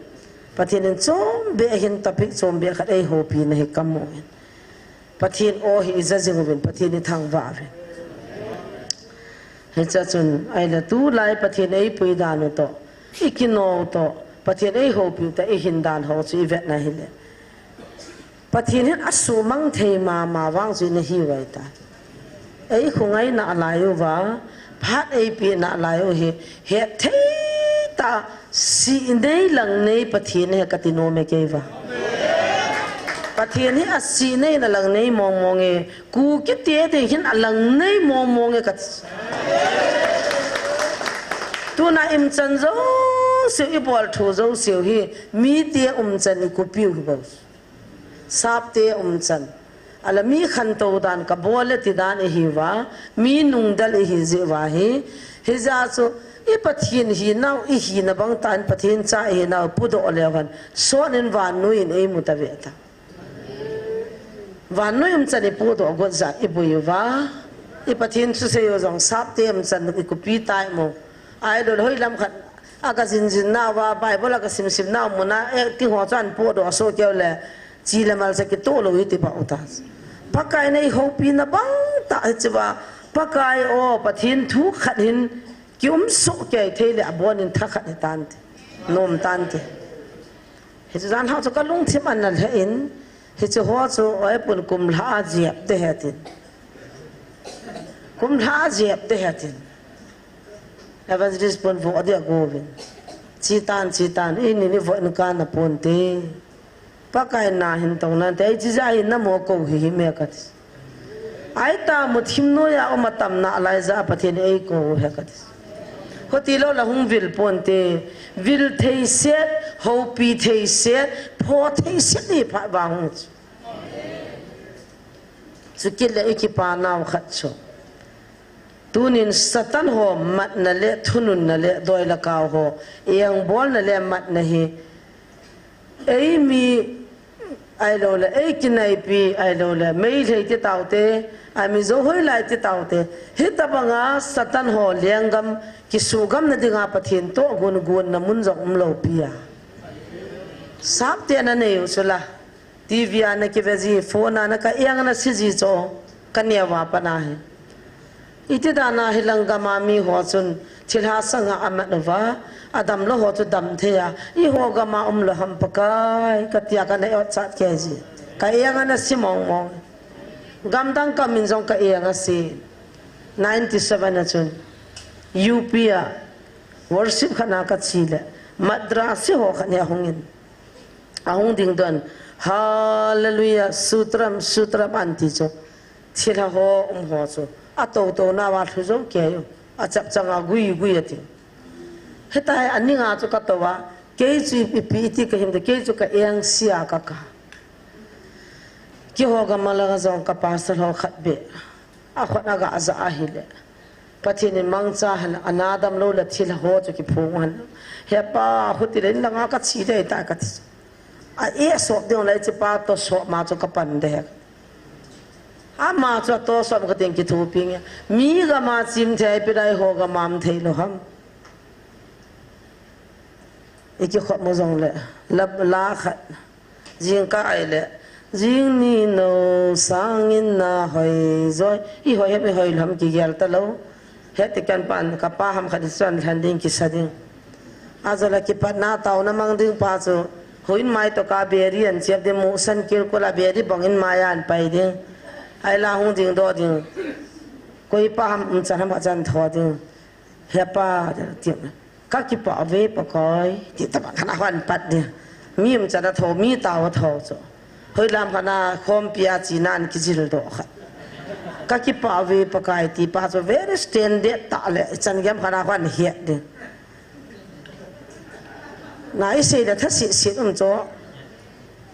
[SPEAKER 7] pathin chom be hin topic chom be khat ei ho pi na he kamu pathin o hi izazinguvin pathin ni thang wa ve he cha chun ai la tu lai pathin ei pui dan to ikino to pathin ei ho pi ta ei hin dan ho chi vet na hi le pathin hin asu mang thei ma wang chi na hi wai ta ei khungai na layu wa phat ei pi na layu hi he thei ta si nei lang nei pathin he katino me ke wa pathin hi asi nei na lang nei mong e ku ki te te hin alang nei mong e kat tu na im chan zo se i bol thu zo se hi mi te chan ku piu ba sap te chan ala mi khan to dan ka bole ti dan hi wa mi nung dal hi je wa hi za chu i pathin hi nau i hi na bang tan pathin cha hi nau pu do lewan so nen van nu in ei mutawe ta van nu chan i pu do go za i bu wa i pathin chu se yo jong sap te chan i ku pi tai mo ai do hoi lam khat aga jin jin na wa bible ka sim sim na mo na e ti ho chan pu do so keu le chi le mal se ki to lo i ti pa utas pakai nei ho pi na bang ta chiwa pakai o pathin thu khat hin kium so ke thele abon in tha khat tan nom tan te he zan ha cho ka lung thim an la in he cho ho cho oi pun kum la jiap te hatin kum la jiap te hatin evangelist pun vo dia govin chitan in ni vo in kan na pon te pakai na hin tong nan te chi za in na mo ko hi me ka ai ta mu thim no ya o matam na lai za pathin ei ko he ka hoti lo la hung vil pon te vil thei set ho pi thei set pho thei set ni pha ba hu chu ki le ki pa naw khat cho tunin satan ho mat na le thunun na le doi la ka ho yang bol na le mat na hi ei mi ai lo le ei kinai pi ai lo le mei thei te taw te ai mi zo hoi lai te taw te hi ta banga satan ho lengam ki sugam na dinga pathin to gun gun na mun jong lo pia sap te na ne usula tv ana ke vezi phone ana ka yang na siji cho kanya wa pana hai iti dana hilanga mami ho chun thilha sanga amatwa adam lo ho chu dam theya I ho ga ma lo ham pakai katia ka ne chat ke ji ka yang na simong mong gam dang ka min jong ka yang si 97 na chun upia worship khana ka chile madrasa ho khanya hongin ahung ding don hallelujah sutram anti cho thila ho ho cho ato to na wa thu zo ke yo achap changa gui ati hetai aninga cho ka to wa ke chi pi ti ka him de ke chu ka yang sia ka ki ho ga malaga zong ka pastor ho khat be a khona ga za a hile pathin mangcha han anadam lo la thil ho chu ki phungan he pa huti len langa ka chi de ta ka a e so de on lai chi pa to so ma chu ka pan de ama cho to so ka ting ki thu ping mi ga ma chim thai pi dai ho ga mam thei lo ham e ki khot mo jong le lab la khat jing ka ai le jing ni no sang in na hoi zoi I hoi he hoi lam ki gyal ta lo he te kan pan ka pa ham khat san than ding ki sading azala ki pa na taw na mang ding pa chu hoin mai to ka beri an chep de mu san kir ko la beri bangin maya an pai ding ai la hung ding do ding koi pa ham chan ham chan tho ding he pa ting ka ki pa ve pa koi ti ta khana han pat de mi m chan tho mi taw tho cho hoi lam khana khom pia chi nan ki jil do kha ka ki pa ve pa kai ti pa cho very standard ta le chan gam khana han he de nai se da tha si cho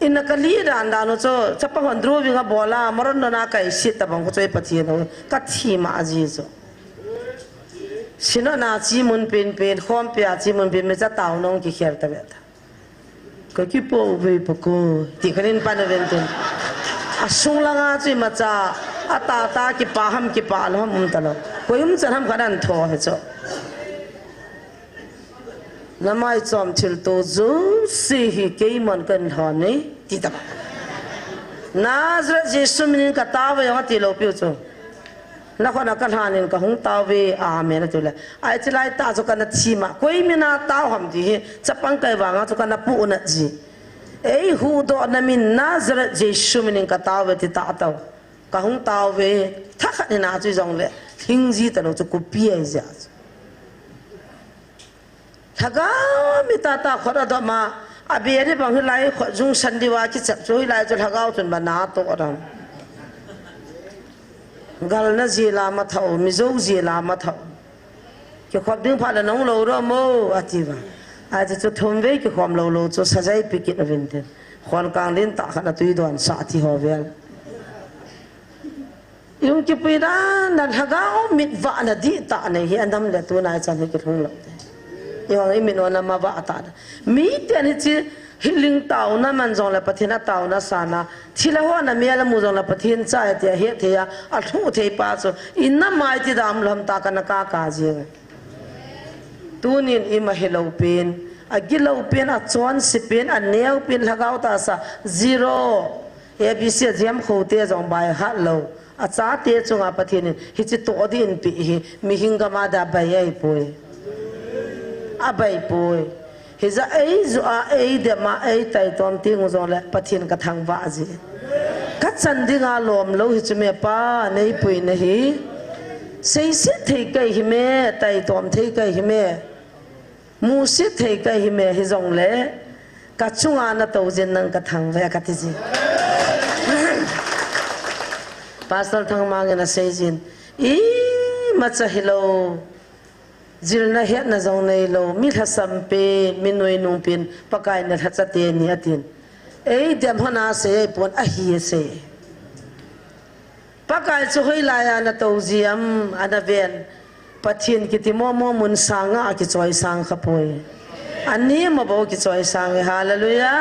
[SPEAKER 7] in ka li dan no cho chapa hon dro winga bola maron na kai sit ta bang ko choi pathi no ka thi ma ji cho sino na chi mun pen khom pia chi mun pen me cha taw nong ki kher ta bet ka ki po ve pa ko ti khanin pa na ven ten asung la nga chi ma cha ata ki pa ham ki pa lo ham ta lo koim chan ham khanan tho he cho namai chom thil to zu si hi ke man kan tha ne ti ta nazra jesu min ka ta wa ya ti lo pi chu na khona ka hanin ka hung ta we a me na tule ai chlai ta chu kana chi ma koi mina ta ham ji chapang kai wa nga chu kana pu na ji ei hu do na min nazra jesu min ka ta we ti ta ta ka hung ta we tha kha ni na chu jong le thing ji ta lo chu ku pi ai ja thaga mi ta khora do ma aberi bang lai kho jung sandiwa ki chap choi lai chu thagau chun ba na to ram gal na ji la ma thau mi zo ji la ma thau ki khop ding pha la nong lo ro mo ati ba a chu thom ve ki khom lo lo chu sajai pi ki ven te khoan kang din ta khana tui don sa thi ho vel yung ki pida na hagao mit va na di ta nei hi andam le tu nai chan hi ki thung lo yo i min ona ma va ta mi te ni chi hiling tau na man jong la pathina tau na sana thila ho na mela mu jong la pathin cha te he the ya a thu the pa cho inna mai ti dam lam ta kana ka ka je tunin ima hello pin agilo pin a chon si pin a neu pin lagau ta sa zero abc jam khote jong bai ha lo a cha te chunga pathin hi chi to din pi hi mi hinga ma da bai ai poi a bai poi hi za ai zo a ai de ma ai tai tom ting zo le pathin ka thang wa ji ka chan dinga lom lo hi chu me pa nei pui na hi sei se thei kai hi me tai tom thei kai hi me mu se thei kai hi me hi zong le ka chunga na to jin nang ka thang wa ka ti ji pastor thang ma na sei jin I ma cha hello zilna het na zong nei lo mi tha sampe mi noi nung pin pakai na tha te ni atin ei dem hana se pon a hi se pakai chu hoi la ya na to ziam ana ven pathin ki ti mo mo mun sanga ki choi sang khapoi ani ma bo ki choi sang hallelujah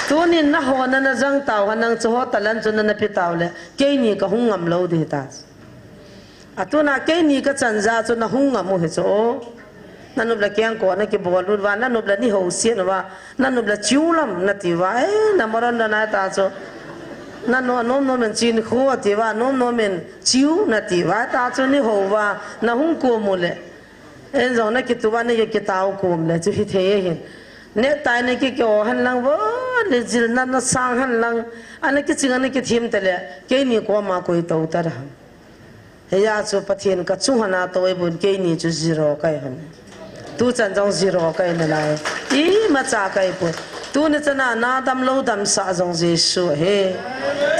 [SPEAKER 7] tunin na hona na jang taw hanang chu ho talan chun na pitaw le ke ni ka hungam lo de ta atuna ke ni ka chanza chu na hunga mu he cho nanubla kyang ko na ki bolur wa nanubla ni ho sien wa nanubla chiulam na ti wa na moron na ta cho na no men chin kho ti wa no men chiu na ti wa ta cho ni ho wa na hung ko mu le en zo na ki tu wa ne ki taw ko le chu hi the hin ne tai ne ki ko han lang wo le jil na sang han lang ana ki chinga ne ki thim te le ke ni ko ma ko to tar ha ya chu pathian ka chu hana toy bun ke ni chu zero kai han tu chan jong zero kai na lai I ma cha kai pu tu ne chana na dam lo dam sa jong jesu he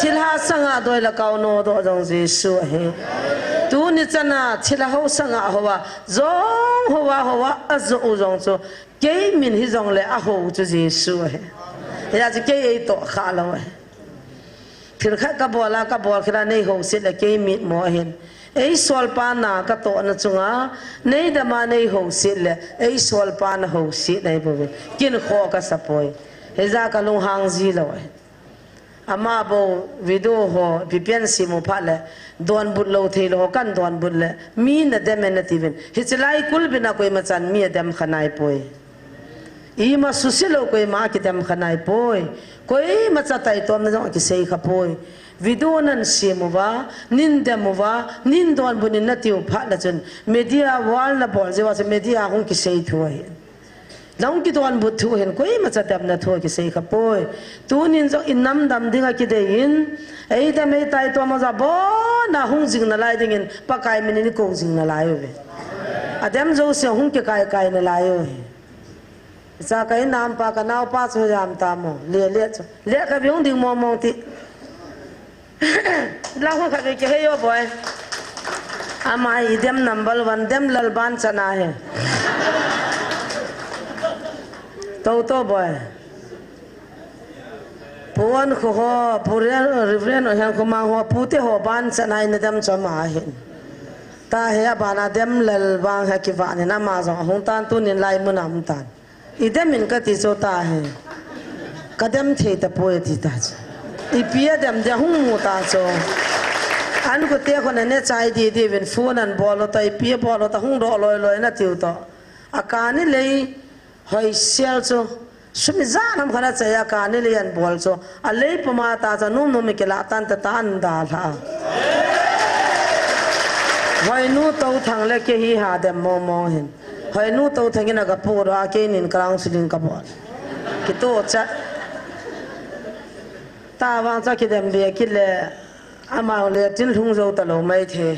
[SPEAKER 7] thil ha sanga doi la kaw no do jong jesu he tu ne chana thil ho sanga howa jong howa azu jong chu ke min hi jong le a ho chu jesu he ya ji ke ei to kha lo he thil kha ka bola ka bol khra nei ho se la ke mi mo hen ei sol pa na ka to na chunga nei da ma nei ho se le ei sol pa na ho se nei bo kin kho ka sapoi he za ka long hang ji lo ama bo video ho pipian si mo pha le don but lo thei lo kan don but le mi na de men na ti ven hi chlai kul bina koi ma chan mi dem khanai poi I ma susilo koi ma ki dem khanai poi koi ma cha tai tom na jong ki sei kha poi video nan simuwa nin demuwa nin don bunin na tiu pha la chun media wal na bol je wa se media hong ki sei thuai long ki don but thu hen koi ma cha dam na thu ki sei kha poi tu nin jo inam dam dinga ki de in ei da me tai to ma za bo na hong jing na lai ding in pakai min ni ko jing na lai ve adem jo se hong ki kai na lai ve sa kai nam pa ka nau pa so jam ta mo le ka biong ding mo mo ti lau ho khabe ke he yo boy ama idem number 1 dem lalban chana hai to boy puan kho ho pure refren o han ko ma ho pute ho ban chana in dem chama hin ta he bana dem lalban ha ki va ne na ma zo hong tan tu nin lai mun am tan idem in ka ti so ta hai kadam the ta poe ti ta ipia dem ja hung mu ta cho an ko te khon ne chai di ven phone an bolo ta ipia bolo ta hung ro loi na tiu to akani lei hoi sel cho sumi za nam khana chaya akani le an bol cho a lei pama ta cha no me ke la tan ta tan da la hoi nu to thang le ke hi ha dem mo hin hoi nu to thangin ga pu ra ke nin krang silin ka bol ki to cha ta wang cha ki dem be ki le ama le tin thung zo ta lo mai the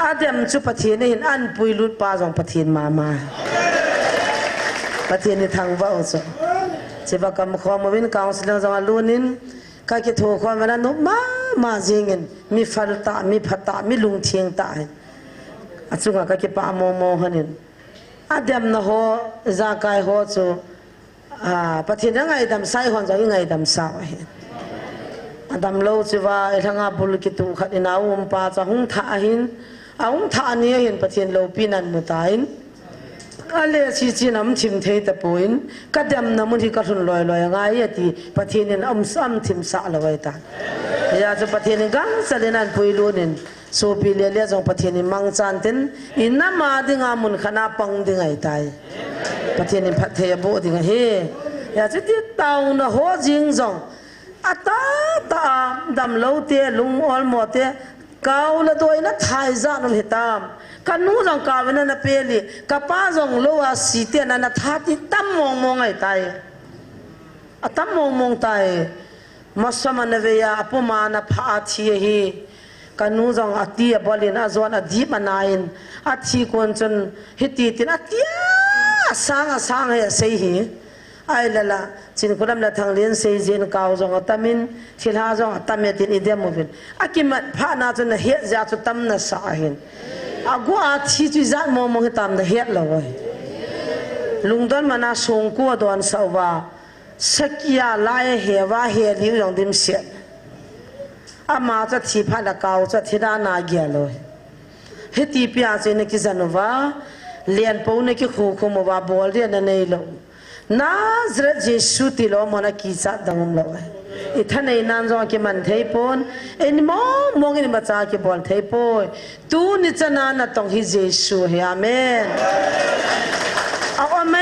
[SPEAKER 7] adem chu pathin hin an pui lut pa jong pathin ma pathin ni thang wa so che ba kam kho mo win counseling jong lunin ka ki tho kho ma no ma jingin mi falta mi phata mi lung thieng ta achunga ka ki pa mo hanin adem na ho za kai ho chu ประเทศยังไงดำไซหอนจะยังไงดำสาวดำโลจิว่าทางอาบุลกิตุขัดอินาอุมปาจะหุงท่าหินหุงท่านี้เห็นประเทศโลปีนันมุตาอินอะไรชีน้ำทิมเทตะปุยนก็ดำน้ำมันที่กระทุนลอยง่ายที่ประเทศนี้ซ้ำทิมสะละไว้ตานอยากจะประเทศนี้กันแสดงนั้นปุยลูนินโซปีเลียจงประเทศนี้มังจันตินอินน้ำมาดิ่งอามุนขนาปังดิ่งไอตายประเทศนี้พัทยาบุดิ่งเฮอยากจะติดเต่าหน้าหัวจิงจงอัตตาดำโลเตลุงอลหมดเตกาวละตัวนัทไทยจานมหิตามกันนู้จงกาวินันเปรีกับป้าจงโลอาสีเตนันทัดที่ตั้มมองไอตายตั้มมองตายมัสมันเวียอปุมานะพาทีเฮกันนู้จงอตีบอลินอาจวนอดีมันายนอตีคนจนฮิติตินอตีสร้างเฮเสียไอ้ละละจินคนนั้นทางเลี้ยงเสียจินกาวจงอัตมินทิลาจงอัตมินตินอิเดียมุบินอากิมัดพานาจนเฮียจะจุดตั้มนัสอาหินอากูอาทิจุจัดมองตามเฮียเลยลุงดอนมานาส่งกูดอนสาวาสักยาลายเฮวาเฮลิวจงดิมเสียอามาจะที่พาละกาวจะที่ด้านนาเกียเลยเฮตีพิอาเจนกิจันวาเลียนปูนกิคู่มว่าบอลเรียนในโลนาซาเจสุติโลมันกิจดังมโลอีท่านในนั้นจงกิมันเทปอนเอ็นมองอินมาจากกิบอลเทปอยตูนิจนานาตองฮิเจสุเฮอาเมนเอาไ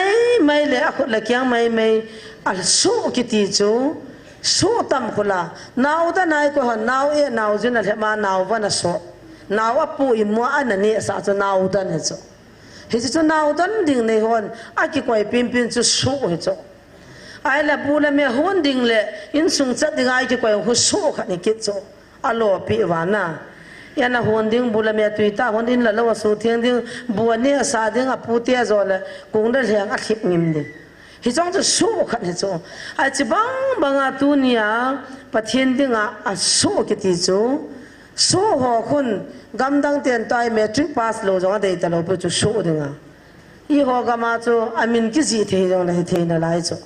[SPEAKER 7] ม่เลยอะคนละเกียงไม่อัลสู้กิติจูสู้ตั้มคนละนาวด้านไหนก็หันนาวนาวจินอะไรมานาววันสู้นาวปูอิมัวอันนี้สาจะนาวด้านเหรอเฮ้ยจะนาวด้านดิ่งในหันอากิกวยปินจะสู้เหรอไอ้ละปูละเมียหันดิ่งเลยอินสุงจัดดิ่งไอ้กิกวยหัวสู้ขันนี่คิดจ้ะอโลปีวานายันหันดิ่งปูละเมียตุยตาหันดิ่งละละว่าสู้เทียงดิ่งบัวเนี่ยสาดิ่งอ่ะปูเตียจอเลยกุ้งเดือดแหงอ่ะคิดงิมดิ่งฮิจงจะสู้ขันฮิจงไอ้จีบังอาตุนียประเทศดิ่งอ่ะสู้กิติจูสู้หัวคุณกำดังเตียนตายเมทริกพาสโลจงอ่ะเดี๋ยวตลอดไปจะสู้ดิ่งอ่ะอีหัวกำมาจูอามินกิจิเทียงเลยเทียงอะไรจู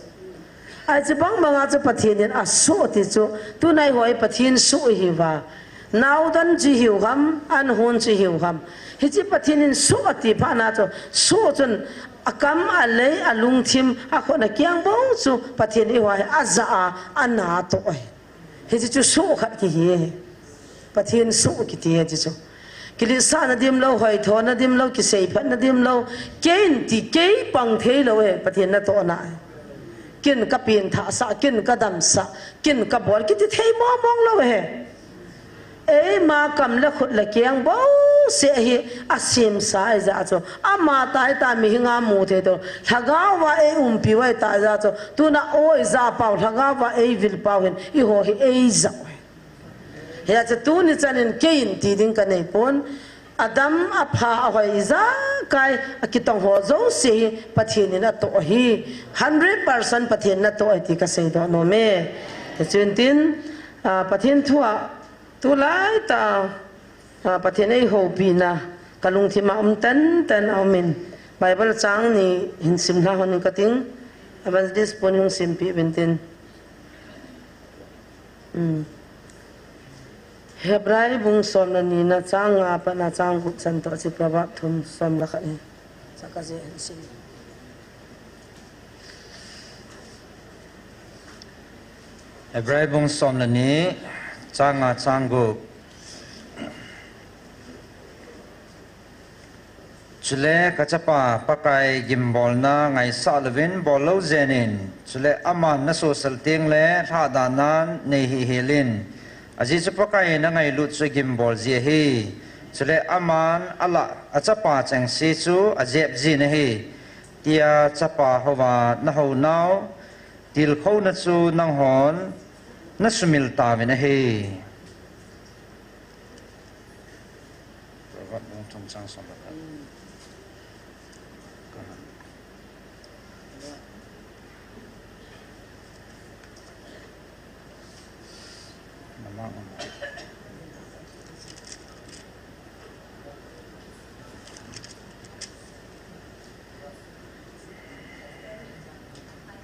[SPEAKER 7] ไอ้จีบังอาจูประเทศนี้อ่ะสู้ติจูตัวไหนหัวประเทศสู้หิวะนาวดันจีหิวคำอันหุ่นจีหิวคำฮิจิประเทศนี้สู้ติพานาจูสู้จนอากำอะไรอลุงทิมอาคนนักยังบ้งจูประเทศนี้ว่าอาซาอันนาตัวเฮ้ยจูสู้ขัดกี่เฮประเทศสู้กี่ทีเฮจูกิลิสานาดิมเราหอยทอนาดิมเรากิเสพันนาดิมเราเกณฑ์ที่เกยปังเทเราเฮประเทศนั้นตัวนั้นกินกับเปลี่ยนท่าสะกินกับดำสะกินกับบอลกินที่เทมองเราเฮมากำลังคนละเกียงบ่เสียเหอาเสียมสายจ้าจ้อามาตายตามีงามูเทตัวถ้าก้าวว่าปีไว้ตายจ้าจ้ตัวน่ะโอ้ยจ้าเป่าถ้าก้าวว่าวิลเป่าเห็นอีหัวจ้าเฮียจะตัวนี้จะเล่นเก่งตีดิ้งกันในปนอดัมอภาเอาไว้จ้ากายกิตองหัวโจเสียประเทศนี้น่ะตัวฮี100%ประเทศน่ะตัวที่เกษตรโนเม่จนทิ้งประเทศทั่วตัวไล่ตาประเทศในโฮปีนะกลุงที่มาตันเอามินไบเบิลจังนี่หินสิมนาคนนึงก็ทิ้งบันดิสปนยงสิมปีเป็นตินเฮบรายบุงสมนี่นะจังอาปนะจังกุศลตัวสิประวัติทุมสมละกันนี่สักการะหินสิม
[SPEAKER 8] เฮบรายบุงสมนี่จังอาจังกุจุเลกัจจปาปะไกกิมบอลนาไงสาลวินบอลลูเจนินจุเลอามันนัสโซสัลติงเลท่าดานันเนฮิเฮลินอาจิจปะไกนังไงลุดกิมบอลเจฮีจุเลอามันอัลละอาจจะปาจังซีจูอาเจ็บจีนเฮเตียจะปาฮวานะฮูนาวติลเขานัจูนังฮอนนัสมิลตาวินเฮ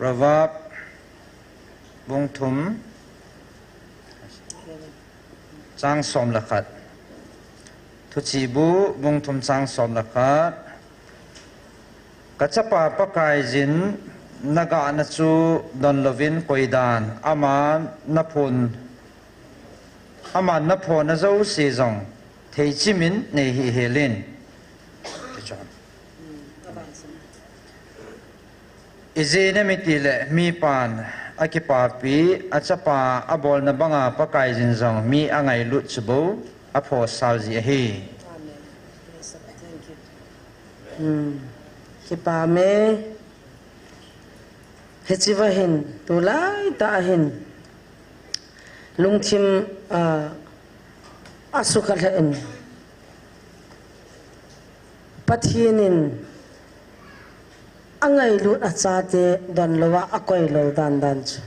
[SPEAKER 8] ประวัติวงทุมจางสมละขัดทุจีบุวงทุมจางสมละขัดกัจจปาปะกายจินนากาณจูดอนลวินกอยดานอามานนพุนนเจ้าสีจงเทจิมินในฮิเฮลินอิเจเนมิติเลมีปานอากิปาปีอาจปาอบอลนบังอาปะกายจินจงมีอ่างไงลุดสบูอโพสาลจีเฮ
[SPEAKER 7] กิปาเมเฮจิวะหินตุลายตาหินลุงทิมอาสุขัดหินปัทยินินอังไงลุดอาจารย์ดันลวะอากอยลวดันจู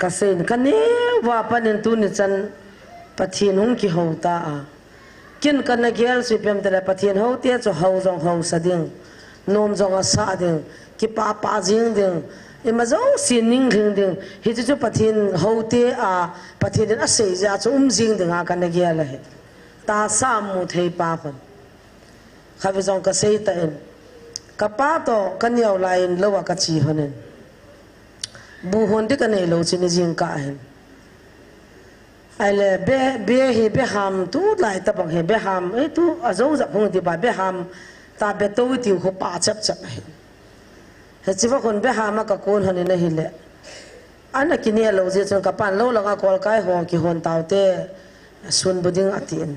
[SPEAKER 7] กษณกันนี้ว่าปนินตุนิจันปัทยินหงกิฮาวตากินกันนักเกลสุเปียมแต่ละปัทยินฮาวเตี้ยจูฮาวจงฮาวสะดิ่งนมจงอาสาดิ่งกิปาปาจิงดิ่งอิมาจ้าสินิ่งดิ่งฮิตจูปัทยินฮาวเตี้ยปัทยินอาศัยจะจูจิงดิ่งกันนักเกลเลยตาสามมุทัยปาคนข้าพเจ้าก็เสียแต่เองกับป้าโตกันยาวไลน์ละว่ากัจจีหันเองบุหนที่กันเอโลจินจิงกาเห็นไอ้เล่เบเฮเบฮามตูไลตะบังเฮเบฮามตูอาจจะพูดที่บ่าเบฮามตาเบโตวิติวเขาป้าจับเห็นเฮ้ยจีว่าคนเบฮามก็โกนหันนี่เละอันนั้นกินเนี่ยโลจิจนกับปั้นโลละก็กอลกายหัวกี่คนเต่าเตะส่วนบุดิงอติน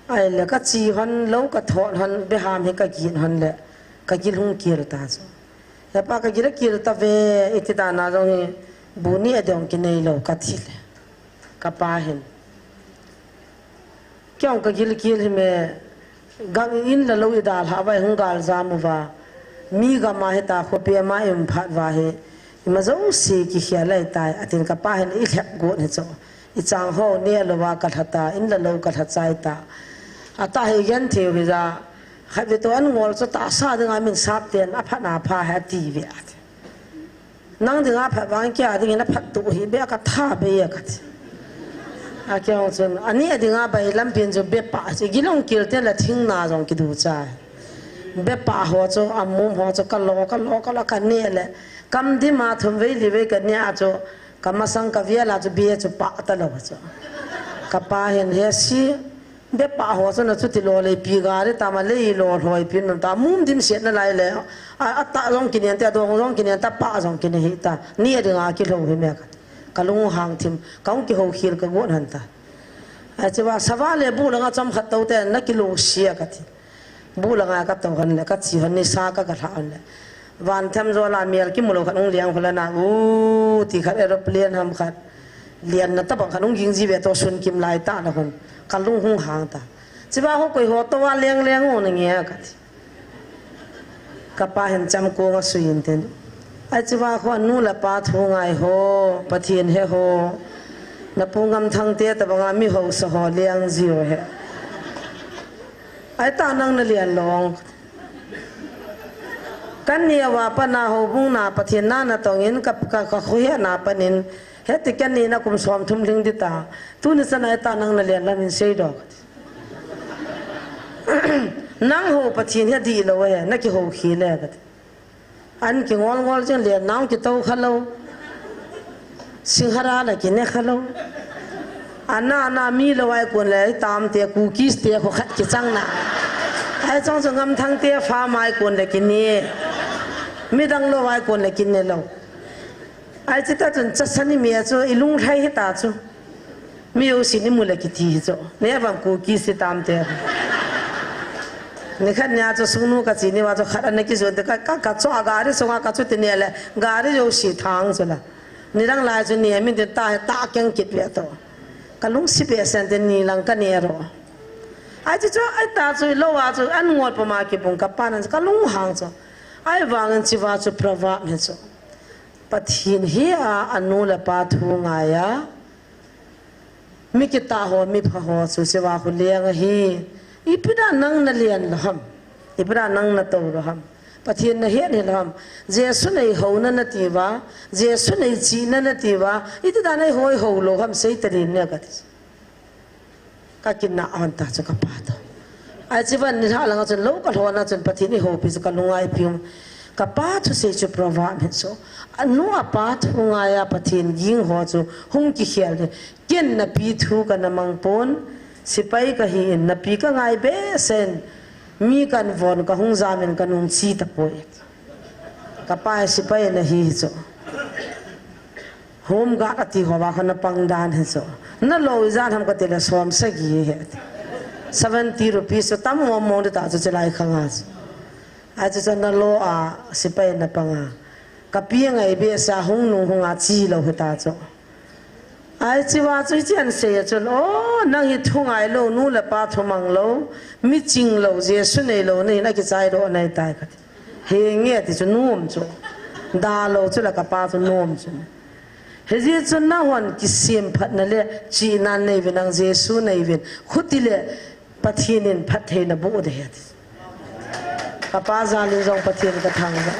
[SPEAKER 7] ไอ้เละก็จีหันโลก็ถอดหันเบฮามให้ก็กินหันเละก็กินหงเกียร์ตาจ้ะแต่ป้าก็กินเกียร์ตาเวอิติตานาจงบุญนี่เดี๋ยวกินในโลก็ทีเลยกับป้าเห็นเกี่ยวกับกินเกียร์เมื่อกังอินละโลอิดาลหาไว้หงกาลจามุวามีกามาเหตาขบเปียมาอิมพัดวาเหมาจะอุสิกิเขียนเลยตายอตินกับป้าเห็นอีกแหบกูเนี่ยจ้ะอีจางห่อเนี่ยละว่ากัดตาอินละโลกัดใจตาอาตาเฮียนเทวิจาใครเป็นตัวอันงอลจะตาซาดึงอามินซาบเตียนอภันาพาแฮตีเวียดนั่งดึงอาภับางแก่ดึงนับพัดตุหิเบียกัดท่าเบียกัดอาเกี่ยวจนอันนี้ดึงอาไปลำเพียนจะเบียป่าจะกินลงกิลเตียนละทิ้งนาจงกิดูใจเบียป่าหัวจะอามุมหัวจะกัลโลกันเนี่ยแหละกำที่มาทำเวลีเวกันเนี่ยจะกำมาสังกเวียละจะเบียจะป่าตลอดจะกับป่าเห็นเฮซีเบ็ดป่าหัวส่วนสุดที่โลเลยปีกาได้ตามมาเลยโลหอยพินตามุมดิมเสียนั่นไรแล้วอัตตาจงกินยันแต่ดวงจงกินยันตาป่าจงกินหิตานี่ดึงอากิโลหิเมกันกะลุงหางทิมกงกิโฮขีลกะกวนหันตาอาจจะว่าสวาเลบุลังจำขัดตัวแต่นักกิโลเสียกันทีบุลังกัดตัวหันเลยกัดสีหันนี่ซากะกัดหานเลยวันทำโซลามีลกิมุลขัดองเลี้ยงคนละนะที่ขัดเอโรเพลนทำขัดเลียนนัตบังขัดองยิงจีเวตัวชุนกิมลายตาละคนกัลุงหงหางตาจะว่าเขาคุยหัวตัวเลี้ยงโอ้ยเงี้ยกันกับป้าเห็นจำกูก็สุยินเต็นไอ้จะว่าเขานู่นละป้าทุ่งไงโหปะเทียนเฮโหนับปุ่งกำทั้งเตี้ยแต่บางมีหัวสหเลี้ยงจิ๋วเฮไอ้ตานั่งนั่งเรียนลองกันเนี่ยว่าปนาหัวบุ้งนาปะเทียนน่าน่ะตองเงินกับคุยนาปนินเฮ็ดติกันนี่นะกุมสอมทุ่มลิงดิตาตุนิสนายตานั่งนั่งเรียนแล้วมินเสียดอกนั่งหัวปะเทียนเฮ็ดดีเลยเว้ยนักกี่หัวขี้เลยกันอันกี่งอลจังเรียนน้ำกี่โตขันเราสิงหราเลยกี่เนี่ยขันเราอันน่ามีเลยไว้คนเลยตามเตียกูกิสเตียเขาขัดกี่จังนะไอ้จังงำทั้งเตียฟ้าไม้คนเลยกินนี่ไม่ดังเลยไว้คนเลยกินเนี่ยเราไอ้จิตตาจนจัดสนิมีจ้ะอีลุงไทยเหตาจ้ะมีโอสินิมุลกิตีจ้ะเนี่ยบางกูกิสตามเตียนี่ขันเนี่ยจ้ะสุนูกัจีนี่ว่าจ้ะขัดอันนี้กิจวัตรกัดจ้ะการิส่งกัดจุดเนี่ยแหละการิโยสิทางจ้ะละนี่ดังไล่จ้ะเนี่ยมันจะตาเก่งกิจเวียตัวกัลุง10%นี่ลังกันเนี่ยรอไอ้จ้ะไอ้ตาจ้ะโลว่าจ้ะอันงวดประมาณกี่ปุ่งกับปานันกัลุงหางจ้ะไอ้วางเงินชีวาจ้ะประวัติเนี่ยจ้ะปะทินเฮียอนุละปาทูงายะมิกิตาหัวมิพะหัวสุเสวาคุเลียงฮีอีพิดานังนเลียนละฮัมอีพิดานังนโตละฮัม ประเทศนั่นเห็นเหรอเจสุนัยหูนั่นนาทีว่าเจสุนัยจีนั่นนาทีว่าอีที่ด้านในหอยหูโลกมันเสียตรินเนี่ยก็ที่ก็กินน้ำอันตาจะกับปาตัวไอ้ที่วันนี้ถ้าเราจะโลกกันหัวน่าจะประเทศนี้หูพิจกันลงไอ้พิมกับปาทุเสียจุดประวัติเห็นโซอันนู้นปาทุงไอ้ประเทศยิงหัวจูหงกิเขียนเลยกินนับปีทูกันน้ำมังปนสิไปก็เห็นนับปีก็ไงเบสเซนมีกันวนก็หงจามันกันนุ่งชีตะปอยกับป้ายสิไปนะฮีโซโฮมกะติหัวว่าคนนับปังดานเห็นโซนั่นเราอิจฉาทำกันเตลสวมสกีเหตุ70 rupees ตั้มมองดูตาจะไล่ข้างอาจจะนั่นเราสิไปนับปังกับพี่ยังไงเบสหงนุ่งหงอาจีเราเหตุตาโซไอ้ที่ว่าจุดเจียนเสียจนโอ้นั่งหิทุ่งไอ้โลนู่นละป้าทุ่มังโลมิจริงโลเจสุนัยโลนี่นักกิจใจโลในตายกันเฮงเงี้ยที่จะนุ่มจุดาโลจุละกับป้าจุนุ่มจุเฮจิจุน่าวันกิเสียมพัดนั่นแหละจีนันในเวนังเจสุนัยเวนขุดที่เลยปะทีนินพัดเทนบุตรเฮติกับป้าจาลิจงปะทีนกระทังกัน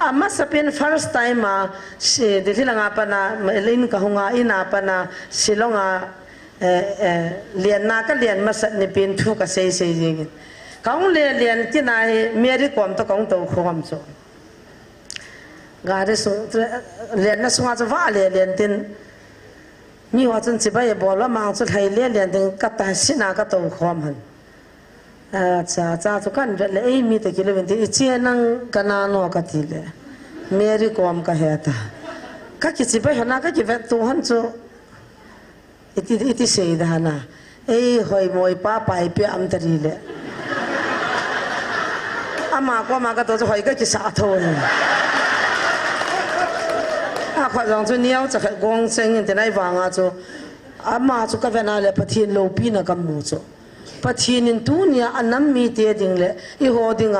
[SPEAKER 7] อาสเป็น first time มาเดี๋ยวที่เราปนาเล่นกับหงาอินาปนาสิลงเรียนนักเรียนมาสัตว์ในเป็นทุกข์เสียจริงเขาเรียนที่ไหนเมียที่ความต้องของตัวความสนกาได้ส่งเรียนนักสมาจะว่าเรียนตินมีว่าจนสิบายบอกแล้วมาสุดท้ายเรียนถึงกัตตาสินากัตตัวความหันจ้าทุกคนเวลามีแต่กิเลสที่เชี่ยนั่งกันนานกติเลยเมียรีความก็เหตุก็คิดสิไปหันหน้าก็คิดว่าตัวหันจูอิติเสียดานะหอยมวยป้าไปเปียมตรีเลยมาก็ตัวจะหอยก็จะสาธุเลยขวัญจงเนี้ยจะให้กองเซ็งที่ไหนวางจูมาจูก็เป็นอะไรพัฒน์โลปีนักมูจูปัจจุบันตัวนี้อันนั้นมีเดียดิ้งเลยอีหัวดิ้ง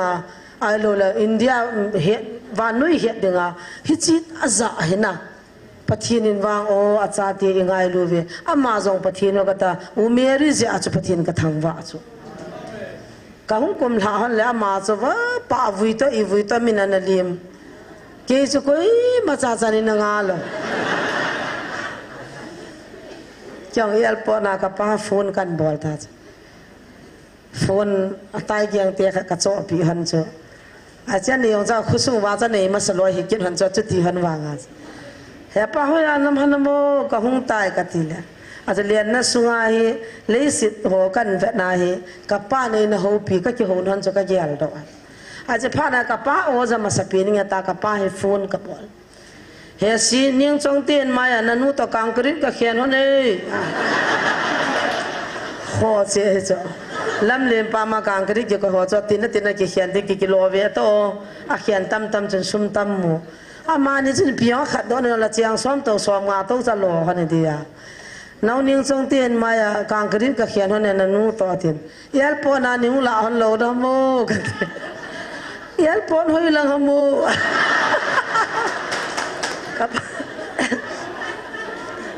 [SPEAKER 7] ไอ้โลละอินเดียเหตุวันนู้นเหตุดิ้งฮิจิตอาซาเห็นนะปัจจุบันวางโอ้อาจารย์ที่ยังไงรู้เวอามาจงปัจจุบันก็ตาอุเมริเจอาจจะปัจจุบันก็ทำว่าจูก็หุ่นกุมหลานเลยอามาจูว่าป้าวิโตอีวิโตมินันเลียมเกี่ยจูก็มาจ้าจานินงาลจังเอลปอนากับป้าโฟนกันบอลท่าโฟนตายเกียงเตียกระโจปีหันโจอาจารย์นี่องเจ้าคุสุว่าจะนี่มาสลอยหิกินหันโจจุดที่หันวางอาเฮ้ป้าหัวน้ำหันโมก็หงตายกันทีละอาจจะเรียนนักสุงาฮีเลยสิทธิ์หัวกันเวทนาฮีกับป้าในนหูปีก็จะหัวหันโจก็เจียลดอกอาจจะพานะกับป้าโอจะมาสปีนี่ตากับป้าให้โฟนกับบอลเฮ้สินิ่งจงเตียนมาอย่างนั้นนู้ตะกังกริดก็เขียนหัวนี่โคเสียโจลำเลียนปามากางกริกก็หัวจอดตินกี่เขียนที่กิโลเวตโตอาเขียนตั้มจนซุ่มตั้มหมูอามานี่จึงพิจารณาขัดโดนละเจียงซ้อมตัวซ้อมงาตัวจะหล่อขนาดนี้น้องนิ่งทรงเตียนมากางกริกก็เขียนหัวเนี่ยนั่นนู้ตัวตินยัลปอนานิ่งละหันโลดหมูยัลปอนหอยลังหมูกับ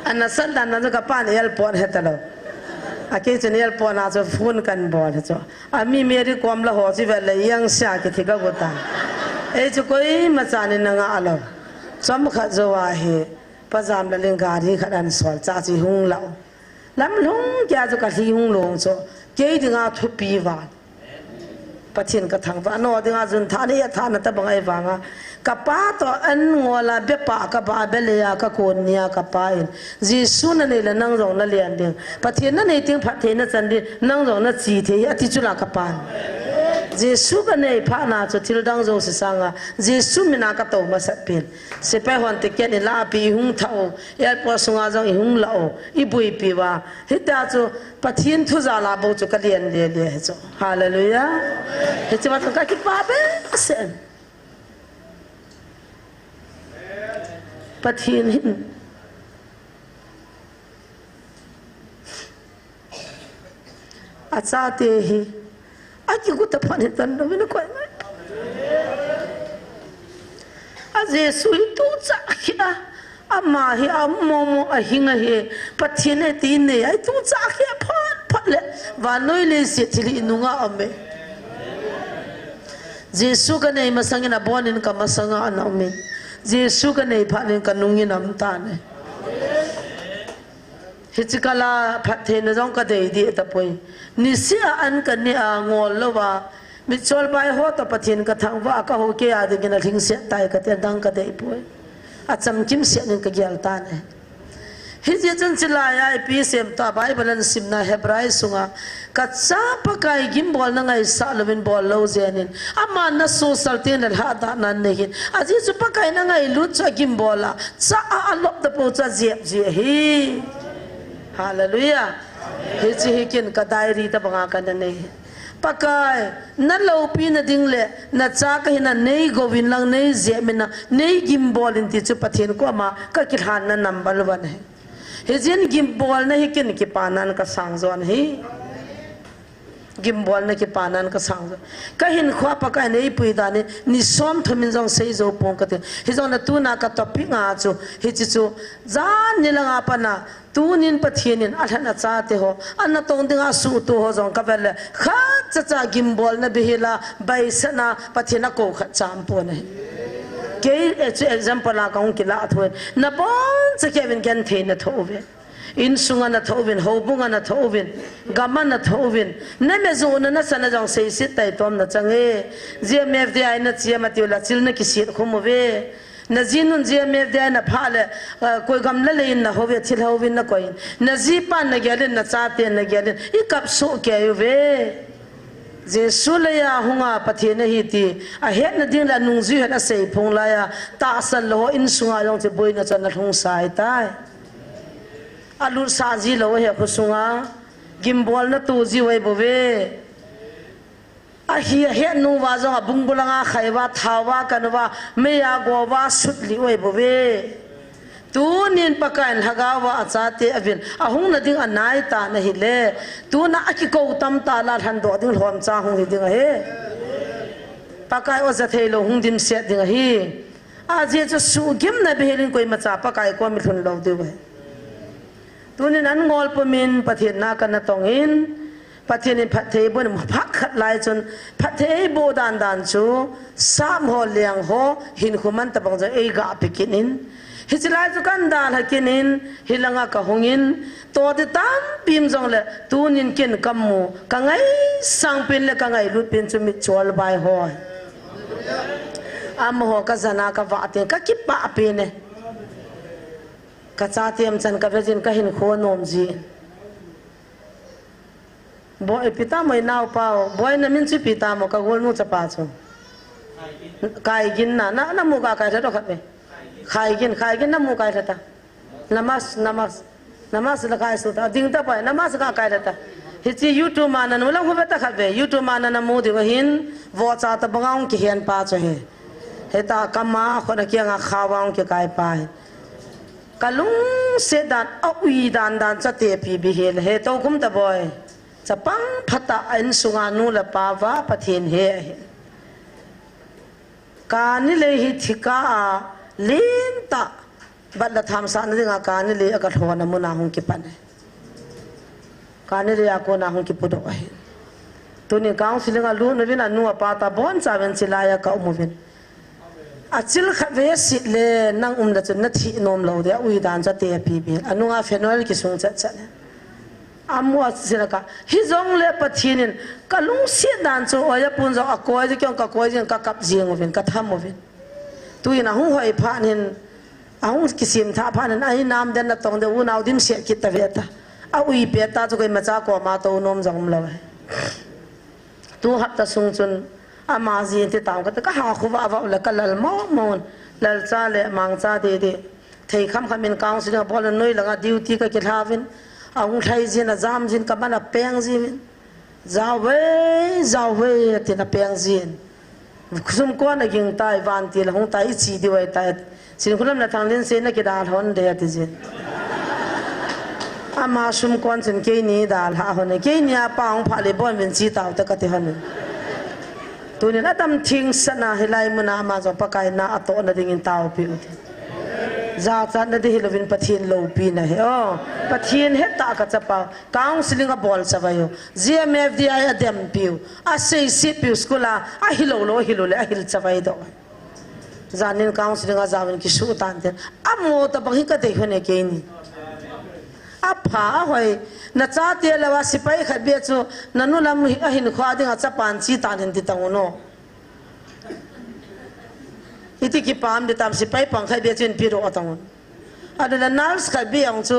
[SPEAKER 7] อันนั้นสันดานนั้นก็ป้านยัลปอนเหตุแล้วอาเกจเนียลปอนาจะฟูนกันบอลจ้ะมีเมียรีความละหัวสิเวลยังเสียกิที่ก็กูตาจะคุยมาจานินงาอลอสมขัดจะว่าเหประจำละเรื่องการที่ขัดอันสอนจ้าจีหงเหล่าลำลงแกจะกัดที่หงลงจ้ะเกี่ยถึงอาทุปีวานปะเทียนกระทั่งว่านอถึงอาจุนท่านี้ท่านั้นแต่บางไอ้วางกับป้าตัวอันงัวละเบี้ยป้ากับป้าเบลียกับคนเนียกับป้าอินจีสุนันนี่ละนั่งรองนั่นเลียนเดียงปะเทียนนั่นนี่ถึงปะเทียนนั่นจันดีนั่งรองนั่นจีเทียที่จุลกับป้าจีสุกันนี่พระนาจุทิลดังรองสิสังอ่ะจีสุมินากับตัวมาสับเป็นสิไปหันติเกนี่ลาปีหุงเท่าเอลปอสุงอาจงหุงเหล่าอีบุยปีว่าฮิตาจุปะเทียนทุจาลาบุจุกเลียนเลียเลียจุฮาเลลูยาฮิตมาตุกันคิดป้าเบสปะเทียนหินอาจารย์เตหีอาจจะกุตพันธุ์ตันเราไม่นึกว่าไงอาเจสุยตูจักเฮียอามาเฮียอาโมโมอาหิงเฮียปะเทียนเนี่ยตีนเนี่ยไอ้ตูจักเฮียพัดเลยวันนู้นเลยเสียทีลีนุงาอเม Jesu ka nei masangin abonin ka masanga anaumin Jesu ka nei phanin ka nungin amtane hichikala phathe na jong ka dei di tapoi nisia an ka ni a ngol lowa mi chol bai ho ta pathin ka thangwa ka ho ke adi gina thing se tai ka te dang ka dei poi a cham kim se nin ka gyal ta ne hiji chen chilaya pi sem ta bible an simna hebrai sunga ka cha pakai gimbol na ngai sa lovin bol lo zenin ama na social tin la hada nan nehin aji chu pakai na ngai lu cha gimbola cha a lop da po cha je hi hallelujah hiji hikin ka diary ta banga ka ne pakai na lo pi na dingle na cha ka hina nei govin lang nei je mena nei gimbol in ti chu pathin ko ma ka ki han na number 1 hai hijin gimbol na hikin ki panan ka sangzon hi gimbol na ki panan ka sangzon ka hin khwa pakai nei pui da ne ni som thomin jong sei zo pong ka te hijong na tu na ka topic nga chu hi chi chu zan ni langa pana tu nin pathinin alhana cha te ho anna tong dinga su tu ho jong ka bel kha cha cha gimbol na bihila baisana pathina ko kha cham po ne ke example la kaung ki la thoi na bon cha kevin kan the na thove in sunga na thovin hobunga na thovin gama na thovin na me zo na sana jong sei sit tai tom na change je mef de ai na chia ma ti la chil na ki sit khumove na jinun je mef de na phale koi gam la le na hove chil hovin na koi na ji pan na gelin na cha te na gelin I kap so ke yu ve Jesu la ya hunga pathina hi ti a het na ding la nungji het a sei phong la ya ta san lo in sunga yong che boi na chan na thung sai tai alur sa ji lo he khu sunga gimbol na tu ji wei bo ve a hi het nu wa zo bung bulanga khaiwa thawa kanwa me ya go wa sut li wei bo ve tu nin pakan hagawa achate avin ahung na ding anai ta na hi le tu na aki ko tam ta la han do ding hlom cha hung hi ding he pakai o za thelo hung dim se ding hi a je chu su gim na behelin koi ma cha pakai ko mi thun lo de we tu nin an ngol po min pathin na kan na tongin pathin in phathe bon phak khat lai chun phathe bo dan dan chu sam ho liang ho hin khuman ta bang ja ei ga pikinin hichilai chu kan dal hakinin hilanga ka hongin to de tam pim jong le tunin kin kammu kangai sangpin le kangai lut pin chu mi chol bai ho am ho ka zana ka wa te ka ki pa pe ne ka cha tem chan ka vejin ka hin kho nom ji boy pita mai nau pao boy na min chu pita mo ka gol nu cha pa chu kai gin na mu ka tha do khat be khai gin na mu kai thata namas la kai su ta ding ta pa namas ka kai thata hichi youtube mana no la hu beta khabe youtube mana na mu de hin vo cha ta bangaung ki hian pa cho he heta kama khona ki nga khawang ki kai pa kalung se dan awi dan cha te pi bi hel he to kum ta boy cha pang phata an sunga nu la pa wa pathin he ka ni le hi thika a lenta balla tham sa na dinga ka ni le ka thona mu na hung ki pan ka ni le ko na hung ki pudo ai to ni kaung silinga lu na vina nu pa ta bon cha ven chilaya ka umuvin achil khave si le nang da chen na thi nom lo de ui dan cha te pi bi anunga fenol ki sung cha cha amwa sinaka hi jong le pathinin kalung si dan chu oya pun zo akoi ji kyong ka koi ji ka kap jing ovin ka tham ovin tuina hu hoi phanin ahung kisim tha phanin ai nam den na tong de u naw dim se kit ta veta a ui pe ta chu koi macha ko ma to nom jong lo tu hap ta sung chun ama ji te taw ka ha khu wa wa la kalal mo mon lal cha le mang cha de de thei kham khamin kaung sin bol noi langa duty ka ki thavin ahung thai jin a jam jin ka bana peng jin zawe te na peng jin kusum ko na ging tai van ti la hong tai chi di wai tai sin kulam na thang lin se na ki dal hon de ti jin ama sum kon chen ke ni dal ha hon ke ni a paung pha le bon vin chi taw ta ka ti hon tu ni na tam thing sana hilai muna ma zo pakai na ato na ding in taw pi u za cha na de hilovin pathin lo pi na he o pathin he ta ka chapa counseling a bol chawayo GMFDI adem piu a sei si piu skula a hilo le a hil chawai do zanin counseling a zawin ki su tan te amo ta bang ka de hone ke ni a pha hoi na cha te lawa sipai khat be chu nanu lam a hin khwa ding a chapan chi tan hin ti tangono iti ki pam de tam sipai pang khai be chen piro atangon adala nals kha be ang chu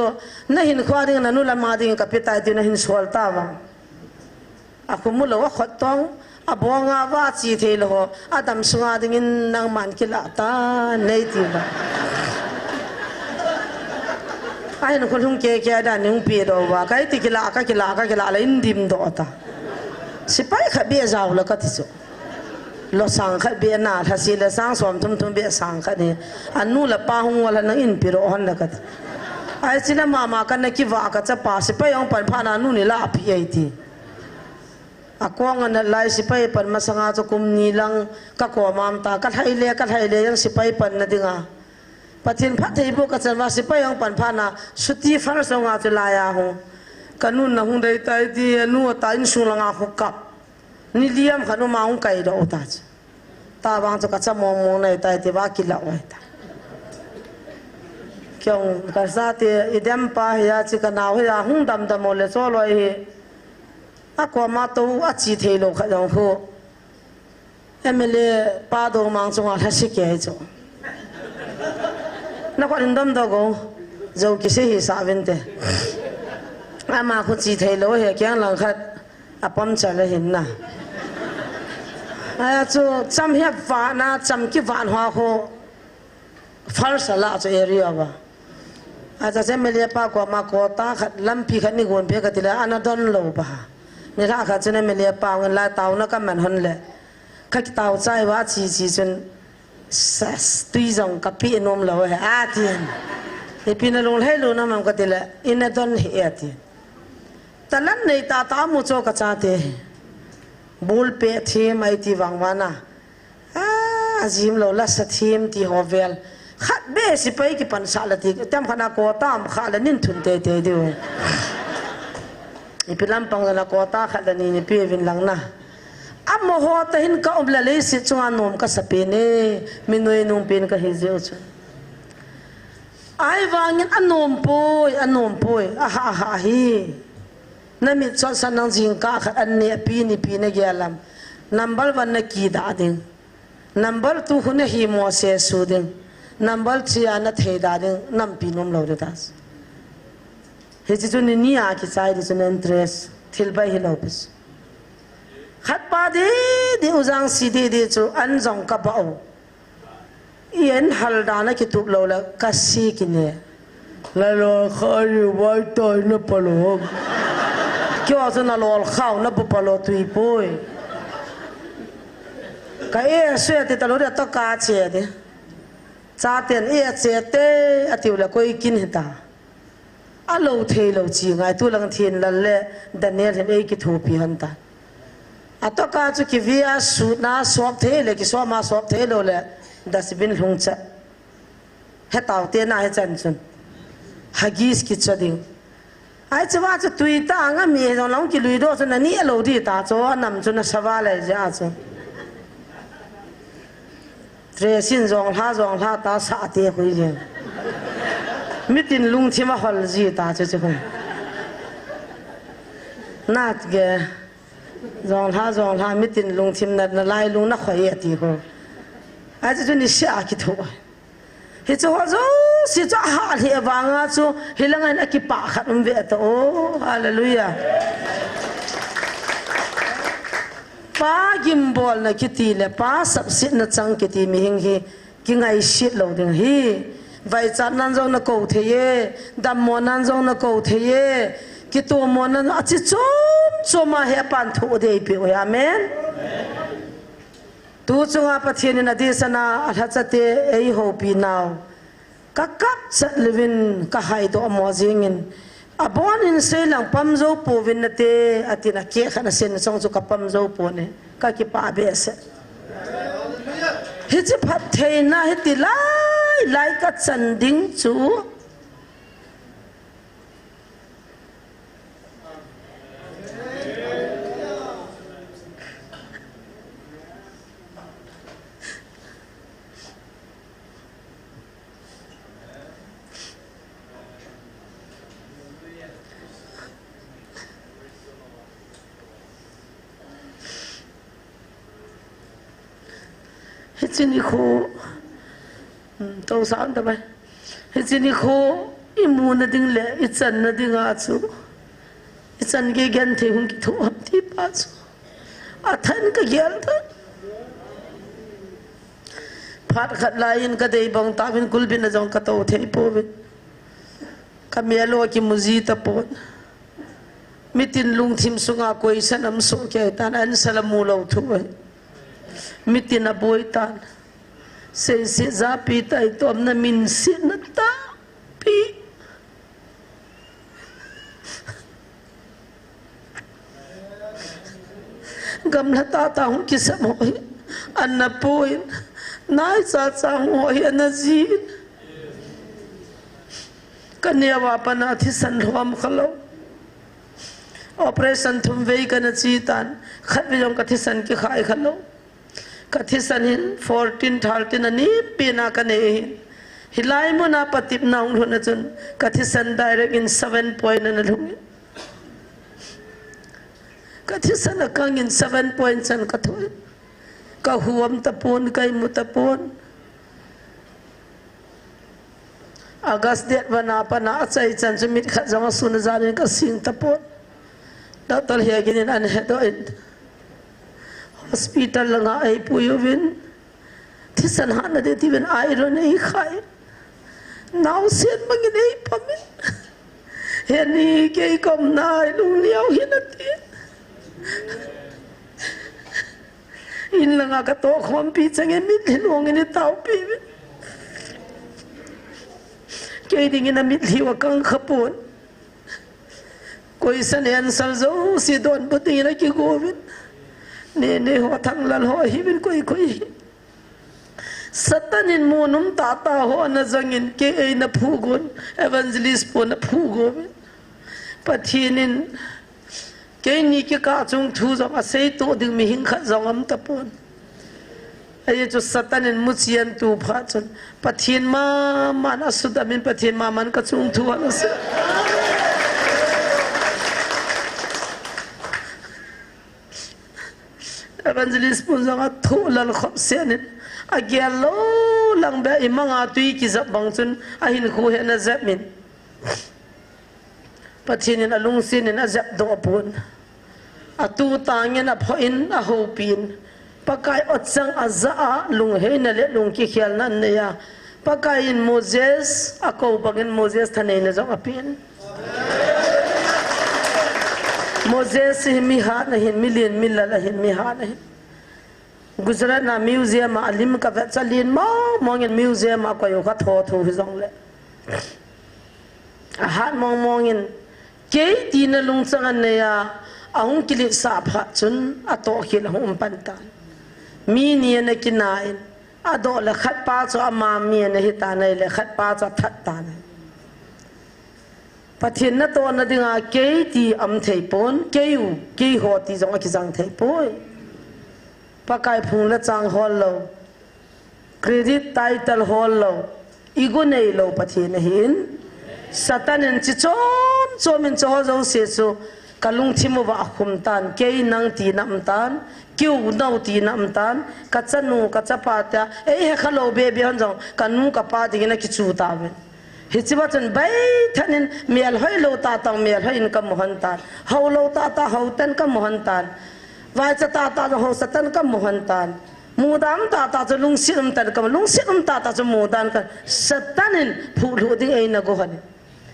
[SPEAKER 7] na hin khwa ding nanu lam ma ding ka pitai ti na hin sol ta wa akumulo wa khot tong abonga wa chi the lo adam sunga ding in nang man ki la ta nei ti ba ai no khulung ke da ning pi do wa kai ti ki la la in dim do ta sipai kha be jaw la ka ti chu lo sang kha be na tha si la sang som tum be sang kha ni anu la pa hung wala na in pi ro hon la ka ai sila mama kan na ki wa ka cha pa sipai ong pan pha na nu ni la pi ai ti akwang na lai sipai pan masanga cho kum ni lang ka ko mam ta ka thai le yang sipai pan na dinga pathin pha thei bu ka chanwa sipai ong pan pha na suti far so nga chu la ya hu kanun na hung dai tai ti anu ta in su la nga khu kap ni liam khanu ma ong kai do ta ta bang cho ka cha mo nei tai ti ba ki la oi ta kyong ka sa te idem pa ya chi ka naw ya hung dam mo le so loi hi akwa ma to a chi thei lo kha jong ho emele pa do mang chung a si ke cho na ko ndam do go zo ki se hi sa ven te ama khu chi thei lo he kyang lang khat apam cha le hin na a chu cham he wa na cham ki wan hwa kho far sala cho area ba a cha se mele pa ko ma ko ta khat lam pi khat ni gon pe ka ti la anadon lo ba ni ra kha chune mele pa ngan la taw na ka man hon le kha ki taw chai wa chi chun sas tui jong ka pi nom lo he a tien e pi na lol he lo na mam ka ti la anadon he a ti talan nei ta mu cho ka cha te bul pe thim ai ti wangwana azim lo la sa thim ti hovel khat be si pai ki pan sa la ti tam khana ko tam kha la nin thun te diu ipilam pang la ko ta kha la ni pi vin lang na am mo ho ta hin ka obla le si chunga nom ka sa pe ne minoi nung pen ka hi zeu chu ai wangin anom poi a ha hi nami cho sanang jing ka khat an ne pi ne gyalam number 1 na ki da ding number 2 hune hi mo se su ding number 3 ana the da ding nam pi nom lo de das he ji chun ni a ki sai di chun interest thil bai hi lo pis khat pa di uzang si di chu an jong ka ba o yen hal da na ki tup lo la ka si ki ne la lo khari wai toi na pa lo kyo zo na lol khaw na bu palo tui poi ka e se te talo de to ka che de cha ten e che te atiu la koi kin hita a lo the lo chi ngai tu lang thin lan le daniel hen e ki thu pi han ta a to ka chu ki via su na swap the le ki so ma swap the lo le dasbin lung cha he taw te na he chan chun hagis ki chading ai chwa chu tui ta nga mi lo long ki lui do chu na ni lo di ta cho nam chu na sawa le ja chu tre sin zong ha ta sa te hui je mitin lung thi ma hol ji ta chu chu nat ge zong ha mitin lung thim na lai lung na khoi ati ho ai chu ni sha ki tho he chu zo si cha ha he wanga chu hilangan akipa khat um ve to oh hallelujah pa gimbol na kiti le pa sab sit na chang kiti mi hing hi ki ngai shit lo ding hi vai chat nan jong na ko the ye dam mo nan jong na ko the ye ki to mo nan a chi chom ma he pan thu de pi o amen tu chunga pathian na di sana a chate ei ho pi now kakap chat livin ka hai to mo jingin abon in se lang pamzo po vin na te atina ke khana sen song chu ka pamzo po ne ka ki pa be se hi chi phat the na hi ti lai lại cả chân đinh chú hết chân khô tàu sáng đó bay hết chân khô imun na ding le itsan na ding achu itsan ge gan the hung ki thu hấp thi pa chu athan ka gyal ta phat khat lain ka dei bang ta bin kul bin na jong ka to the po bin ka melo ki muzi ta po mitin lung thim sunga koi sanam so ke tan an salamu lo thu mitin aboy tan se za pi tai tom na min sin na ta pi gam la ta hung ki sam hoi an na poin nai sa hoi an zin kanya wa pana thi san rom khalo operation thum vei kana chi tan khat vi jong ka thi san ki khai khalo kathisan hin 14 13 ani pina kane hilai mo na patip na ung na chun kathisan direct in 7 point na lung kathisan akang in 7 point san ka thoi ka huam tapon kai mutapon august date bana pana chai chan chumit kha jama sun zalin ka sing tapon doctor he ginin an he do in hospital langa ai puyovin thisan hana de tiven iron ei khai now sen mangin ei pamin heni ke kom nai lung liao hinati in langa ka to khom pi change mit lung ni tau pi ke ding in mit liwa kang khapon koi san en sal zo si don puti na ki govin ne ho thang lal ho hi bin koi satanin monum tata ho na zangin ke ei na phugon evangelist po na phugo pathinin ke ni ke ka chung thu jong asei to ding mi hing kha jong am tapon ai chu satanin muchian tu pha chon pathin ma man asudamin pathin ma man ka chung thu ala se evangelist pun zanga thu lal khop senin agyalo lang ba imanga tui ki zap bang chun ahin khu he na zap min pathinin alung sinin azap do pun atu tangin a phoin a hopin pakai otsang azaa lung he na le lung ki khial nan ne ya pakai in moses ako bagin moses thanei na jong apin Moses mi ha na hin million millala hin mi ha na hin Gujarat na museum alim ka vet chalin ma mongin museum a ko yo kha tho thu hi jong le a hat mongin ke ti na lung chang an ne ya ahung kili sa pha chun a to khil hum pan tan mi ni na kinain a do le khat pa cho ama mi na hi ta nei le khat pa cho that ta nei pathin na to na dinga ke ti am thei pon ke u ke ho ti jong ki jang thei poi pakai phung la chang hol lo credit title hol lo igu nei lo pathin hin satanin chi chom chomin cho zo se so kalung thimu wa khum tan ke nang ti nam tan kiu nau ti nam tan ka chanu ka chapa ta e he khalo be be han jong kanu ka pa ding na ki chu ta ben hichiwatan bai thanin mial hoi lo ta tang mial hoi in kam mohan tan ho lo ta ho tan kam mohan tan vai cha ta ho satan kam mohan tan mudam ta cha lung sim tan kam lung sim ta cha mudan ka satanin phulu ding ei na go han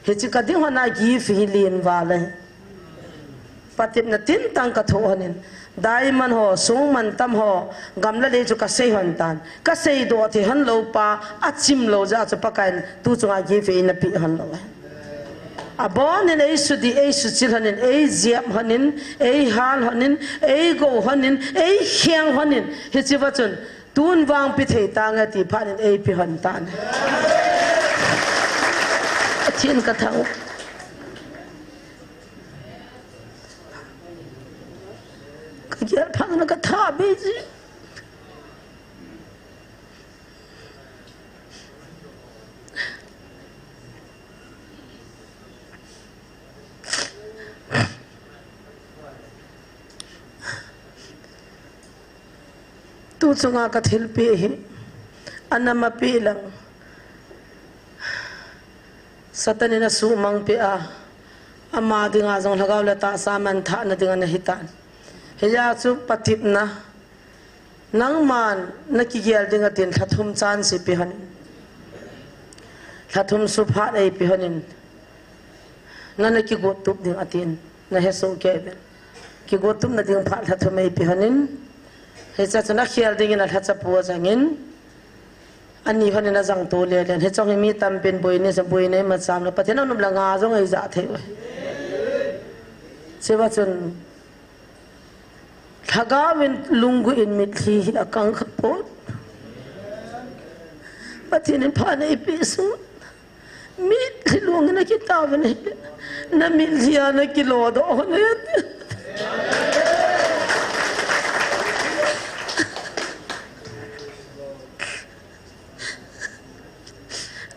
[SPEAKER 7] hichi ka ding hona gi fi lin wala patit na tin tang ka tho hanin daiman ho sung man tam ho gamla le chu ka sei hon tan ka sei do thi han lo pa achim lo ja cha pakain tu chunga gi fe na pi han lo abon in ei su di ei su chil hanin ei ziap hanin ei hal hanin ei go hanin ei khiang hanin hi chi wachun tuôn vang pi thei ta nga ti phan ei pi han tan thiên ka thau ka ger phang na ka tha be ji tu chunga ka thil pe hi anama pe lang satanina su mang pe a ama dinga jong lagaw la ta saman tha na dinga na hitan heya chu patip na nang man na ki gel dinga tin thathum chan si pe han thathum su pha ei pe hanin na ki go tup ding atin na he so ke ben ki go tup na ding pha thathum ei pe hanin he cha chana khial ding na thacha pu jangin ani hone na jang to le len he chong mi tam pen boi ne sa boi ne ma cham na pathen nom la nga jong ei za thei sewa chun thaga min lungu in mit thi akang khapot pathen pha nei pi su mit lung na ki ta ne na mil zia na ki lo do ne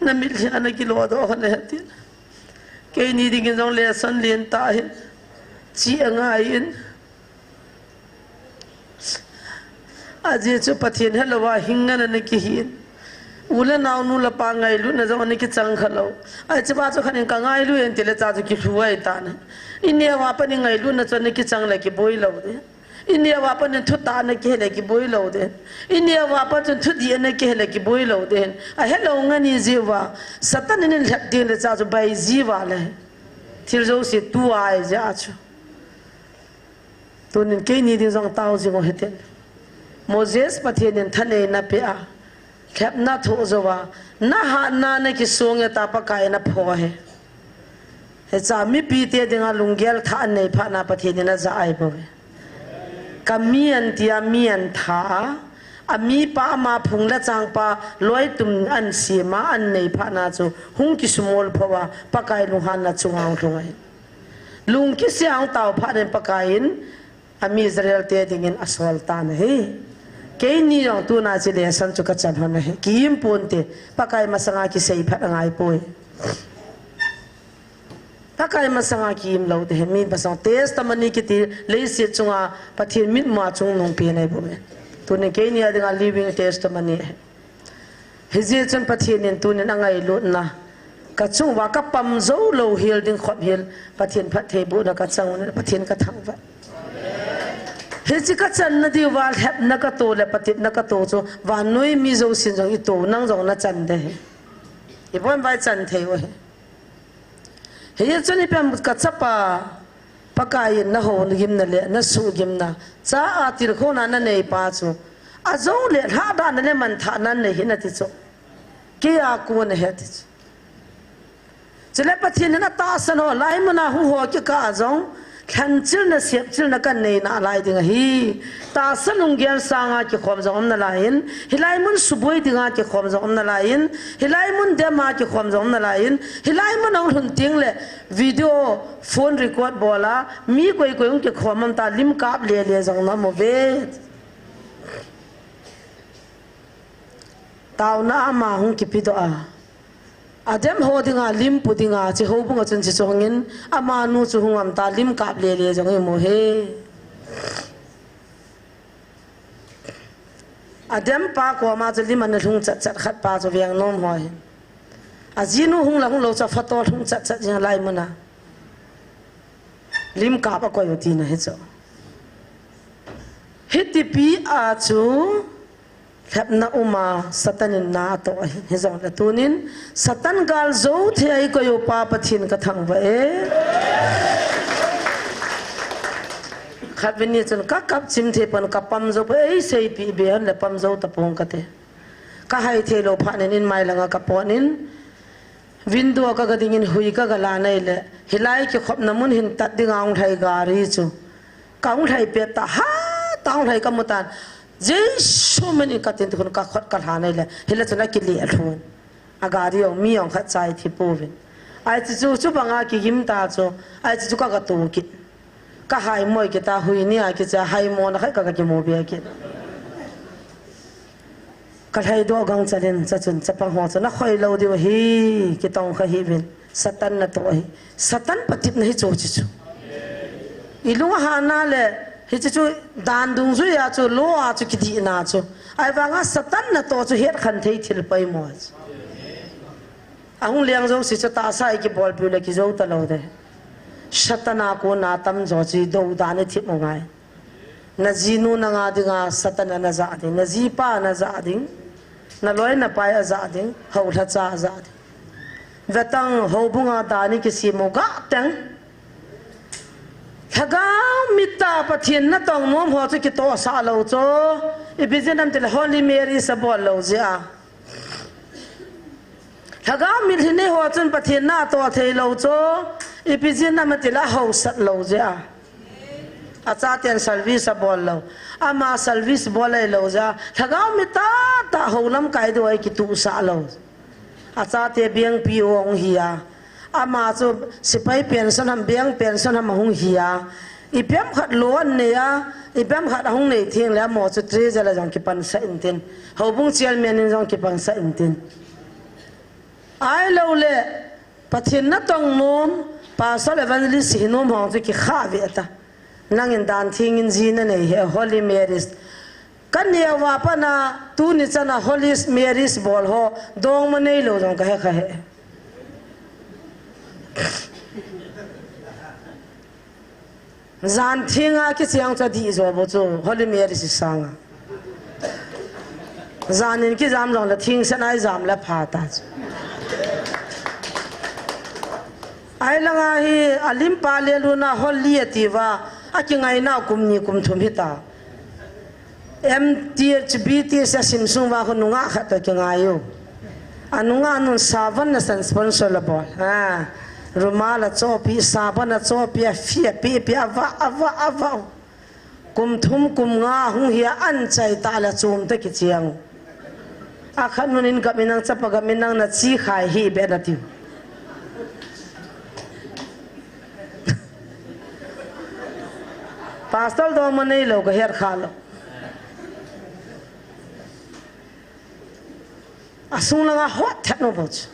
[SPEAKER 7] na mil zia na ki lo do ne ti ke ni ding jong le san lien ta hin chi anga in aje chu pathen helwa hingan na ki hin ula naw nu la pa ngai lu na jong ni ki chang khalo ai chba chu khanin ka ngai lu en tele cha chu ki huai ta na inia wa pa ni ngai lu na chu ni ki chang la ki boi lo de inia wa pa ni thu ta na ki le ki boi lo de inia wa pa chu thu di na ki le ki boi lo de a hello ngani jiwa satan ni lhat din le cha chu bai jiwa le thil zo si tu ai ja chu to nin ke ni ding jong tao ji ngo heten moses pathen thane na pe a khep na tho zowa na ha na ne ki songe ta pa kai na pho he he cha mi pi te dinga lunggel tha nei pha na pathen na za ai bo kamian tia mian tha ami pa ma phung la chang pa loi tum an si ma an nei pha na chu hung ki smol phawa pa kai lu han na chungang thungai lung ki siang taw pha den pa kain ami israel te dingin aswal tan he ke ni rong tu na chi le san chu ka chan hon he kim pon te pakai masanga ki sei phat ngai poi pakai masanga ki im lo de mi basang testimony ki ti le se chunga pathin mit ma chung nong pe nei bo me tu ne ke ni adinga living testimony he je chan pathin nin tu ne angai lo na ka chung wa ka pam zo lo hil ding khop hil pathin phat the bu na ka chang pathin ka thang va he chi ka chan na di wal hep na ka to le patit na ka to cho wa noi mi zo sin jong i to nang jong na chan de i bon vai chan the we he chu ni pem ka chapa pakai na ho ni gim na le na su gim na cha a tir kho na na nei pa chu a zo le ha da na le man tha nan ne hi na ti chu ke a ko ne he ti chu chele pathin na ta san ho lai mana hu ho ki ka zong khan chil na sep chil na kan nei na lai ding hi ta sanung gyal sanga ki khom jom na lain hilai mun suboi dinga ki khom jom na lain hilai mun dema ki khom jom na lain hilai mun ang hun ting le video phone record bola mi koi koi ki khom ta lim kap le le jong na mo ve taw na ma hung ki pido a adem ho dinga lim pu dinga chi ho bunga chun chi chongin ama nu chu hungam ta lim kap le le jong mo he adem pa ko ma chu lim an hung chat chat khat pa chu viang nom hoi azinu hung la hung lo cha fatol hung chat chat jing lai muna lim kap a ko yo ti na he cho hiti pi a chu khep na uma satanin na to he zong la tunin satan gal zo the ai ko yo pa pathin ka thang va e khat vini chun ka kap chim the pan ka pam zo pe sei pi be an le pam zo ta pong ka te ka hai the lo pha nin mai langa ka ponin window ka ga dingin hui ka ga la nei le hilai ki khop namun hin tat dingang thai ga ri chu kaung thai pe ta ha taung thai ka mutan Jesu meni katin tu ka khot ka thane le hila chana ki le thun agari ong mi ong khat chai thi povin ai chu banga ki him ta chu ai chu ka tu ki ka hai moi ki ta hui ni a ki cha hai mo na khai ka ki mo be ki ka hai do gang chalin cha chun chapang ho cha na khoi lo di hi ki tong kha hi bin satan na to hi satan patit na hi chu chu ilunga ha na le hi chu dan dung zu ya chu lo a chu ki di na chu ai wanga satan na to chu het khan thei thil pai mo ahung liang zo si cha ta sai ki bol pu le ki zo ta lo de satana ko na tam zo chi do da ne thip mo ngai na jinu na nga dinga satana na za ding na ji pa na za ding na loi na pai a za ding ho tha cha za ding vetang ho bunga da ni ki si mo ga tang thagam mita pathin na tong mom ho chu ki to sa lo cho I bizinam til Holy Mary sa bol lo zia thagam mit hine ho chun pathin na to thei lo cho I bizinam til ho sat lo zia acha ten service sa bol lo ama service bol lo za thagam mita ta ho lam kai do ai ki tu sa lo acha te biang pi ong hiya ama chu sipai pension ham biang pension ham hung hiya ipem khat loan ne ya ipem khat hung nei thing la mo chu tre jala jong ki pan sa inten hobung chairman in jong ki pan sa inten ai lo le pathin na tong nom pasal evangelist hinom hong chu ki kha ve ta nangin dan thing in jin ne he Holy Mary's kanya wa pa na tu ni chana Holy Mary's bol ho dong ma nei lo jong ka he zan thinga ki chiang cha di zo bo chu Holy Mary si sanga zanin ki jam long la thing sanai jam la pha ta ai langa hi alim pa le lu na Holy ativa akingai na kumni kum thum hita MTHBT sa simsung wa ko nunga khat ka ngayo anunga nun savan na san sponsor la bol ha rumala chopi sabana chopi fia pi ava kum thum kum nga hung hia an chai ta la chum te ki chiang a khanun in gaminang chapaga minang na chi khai hi be na ti pastor do manei lo ga her khalo asung langa hot thno boch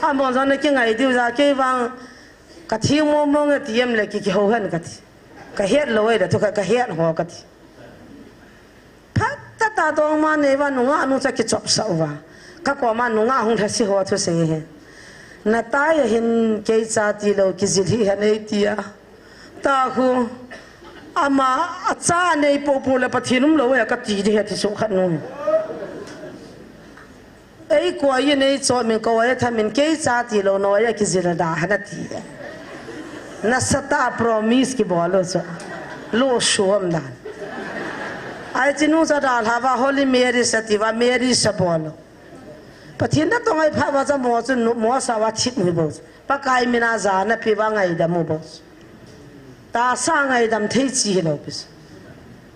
[SPEAKER 7] amon zone ki ngai diu za ke wang ka thi mo mo nge tiem le ki ho han ka thi ka het loi da to ka het ho ka thi phat ta do ma ne wa nu nga nu cha ki chop sa wa ka ko ma nu nga hung tha si ho thu se he na ta ya hin ke cha ti lo ki zil hi ha nei tia ta khu ama acha nei po po le pathinum lo ya ka ti de he ti so khat nu ei ko ye nei cho min ko ya thamin ke cha ti lo no ya ki zira da ha ti na sata promise ki bolo cho lo shom dan ai chinu cha da la wa Holy Mary sativa Mary sa bolo pathin na to ngai pha wa cha mo chu mo sa wa thit mi bo pa kai mina za na pi wa ngai da mo bo ta sa ngai dam thei chi lo bis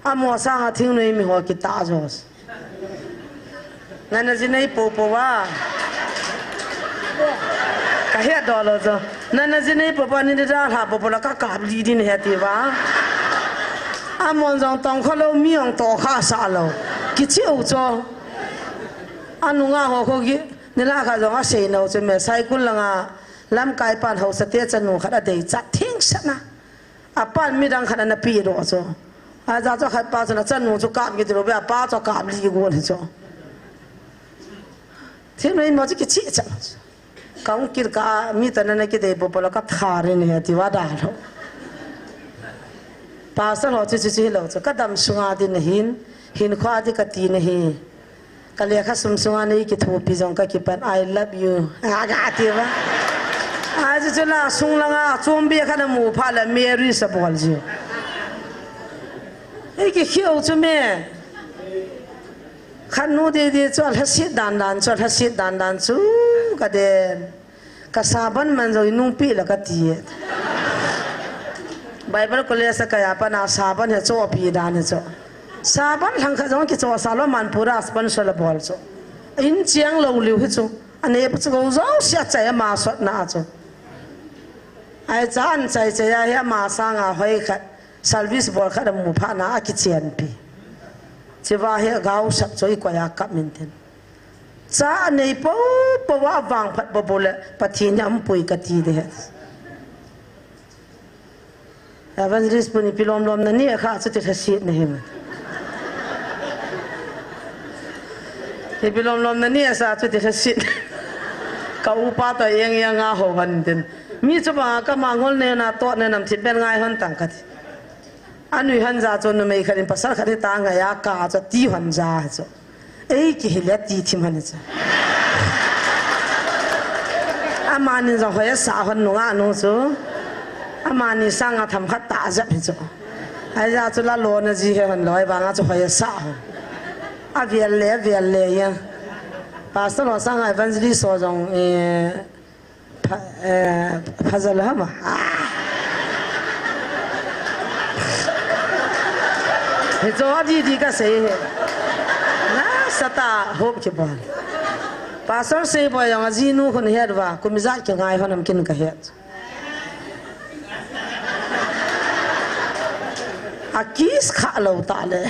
[SPEAKER 7] a mo sa nga thing nei mi ho ki ta jo nana jinai popo wa ka he do lo zo nana jinai popo ni da la popo la ka ka li din he ti wa amon jong tong kholo mi ong to kha sa lo ki chi u cho anu nga ho ko gi ni la kha jong a sei no che me sai kul la nga lam kai pan ho sa te chanu kha da dei cha thing sa na a pan mi dang kha na pi ro cho a za cho kha pa cha na chanu chu ka mi ro ba pa cho ka li go ni cho thế nên mà cái chị chẳng công kia cả mi tên này cái đấy bộ bộ cái thà này này thì vả đào đâu pasal họ chỉ lâu cho cái đam sung đi này hin khoa đi cái tin này cái lẽ khá sung này cái thô pi giống cái pan I love you cái thì vả chỉ là sung langa chôm bia cái mù pha là Mary sa bol gì cái khiêu cho mẹ khăn nu đi cho hết xịt đàn cho hết xịt đàn chú cái đèn cái saban man rồi nung pi là cái tiệt Bible college kaya pa na saban he cho pi dan he cho saban thang kha jong ki cho Salman pura sponsor bol cho in chiang lo liu he cho ane pa cho zo sia chai ma sot na cho ai chan chai chai ya ma sa nga hoi kha service bol kha mu pha na ki chen pi chiwa he gau sak choi ko ya kap min ten cha nei po po wa wang phat bo bol pathin yam pui ka ti de evangelist puni pilom lom na ni kha chu ti thasit na him he pilom lom na ni sa chu ti thasit ka upa ta yang yang a ho han den mi chu ba ka ma ngol ne na to ne nam thit ben ngai hon tang khat anui han za chon me kharin pasal khari ta nga ya ka cha ti han za cho ei ki hilet ti thim han cha amani za hoya sa hon nu nga nu chu amani sang a tham khat ta za phi cho ai za chu la lo na ji he han loi ba nga chu hoya sa a vial le ya pastor lo sang evangelist so jong phazal ha ma he cho di ka se na sata hop che ba pastor se bo yang ji nu khun he ba kum za ke ngai honam kin ka he a kis kha lo ta le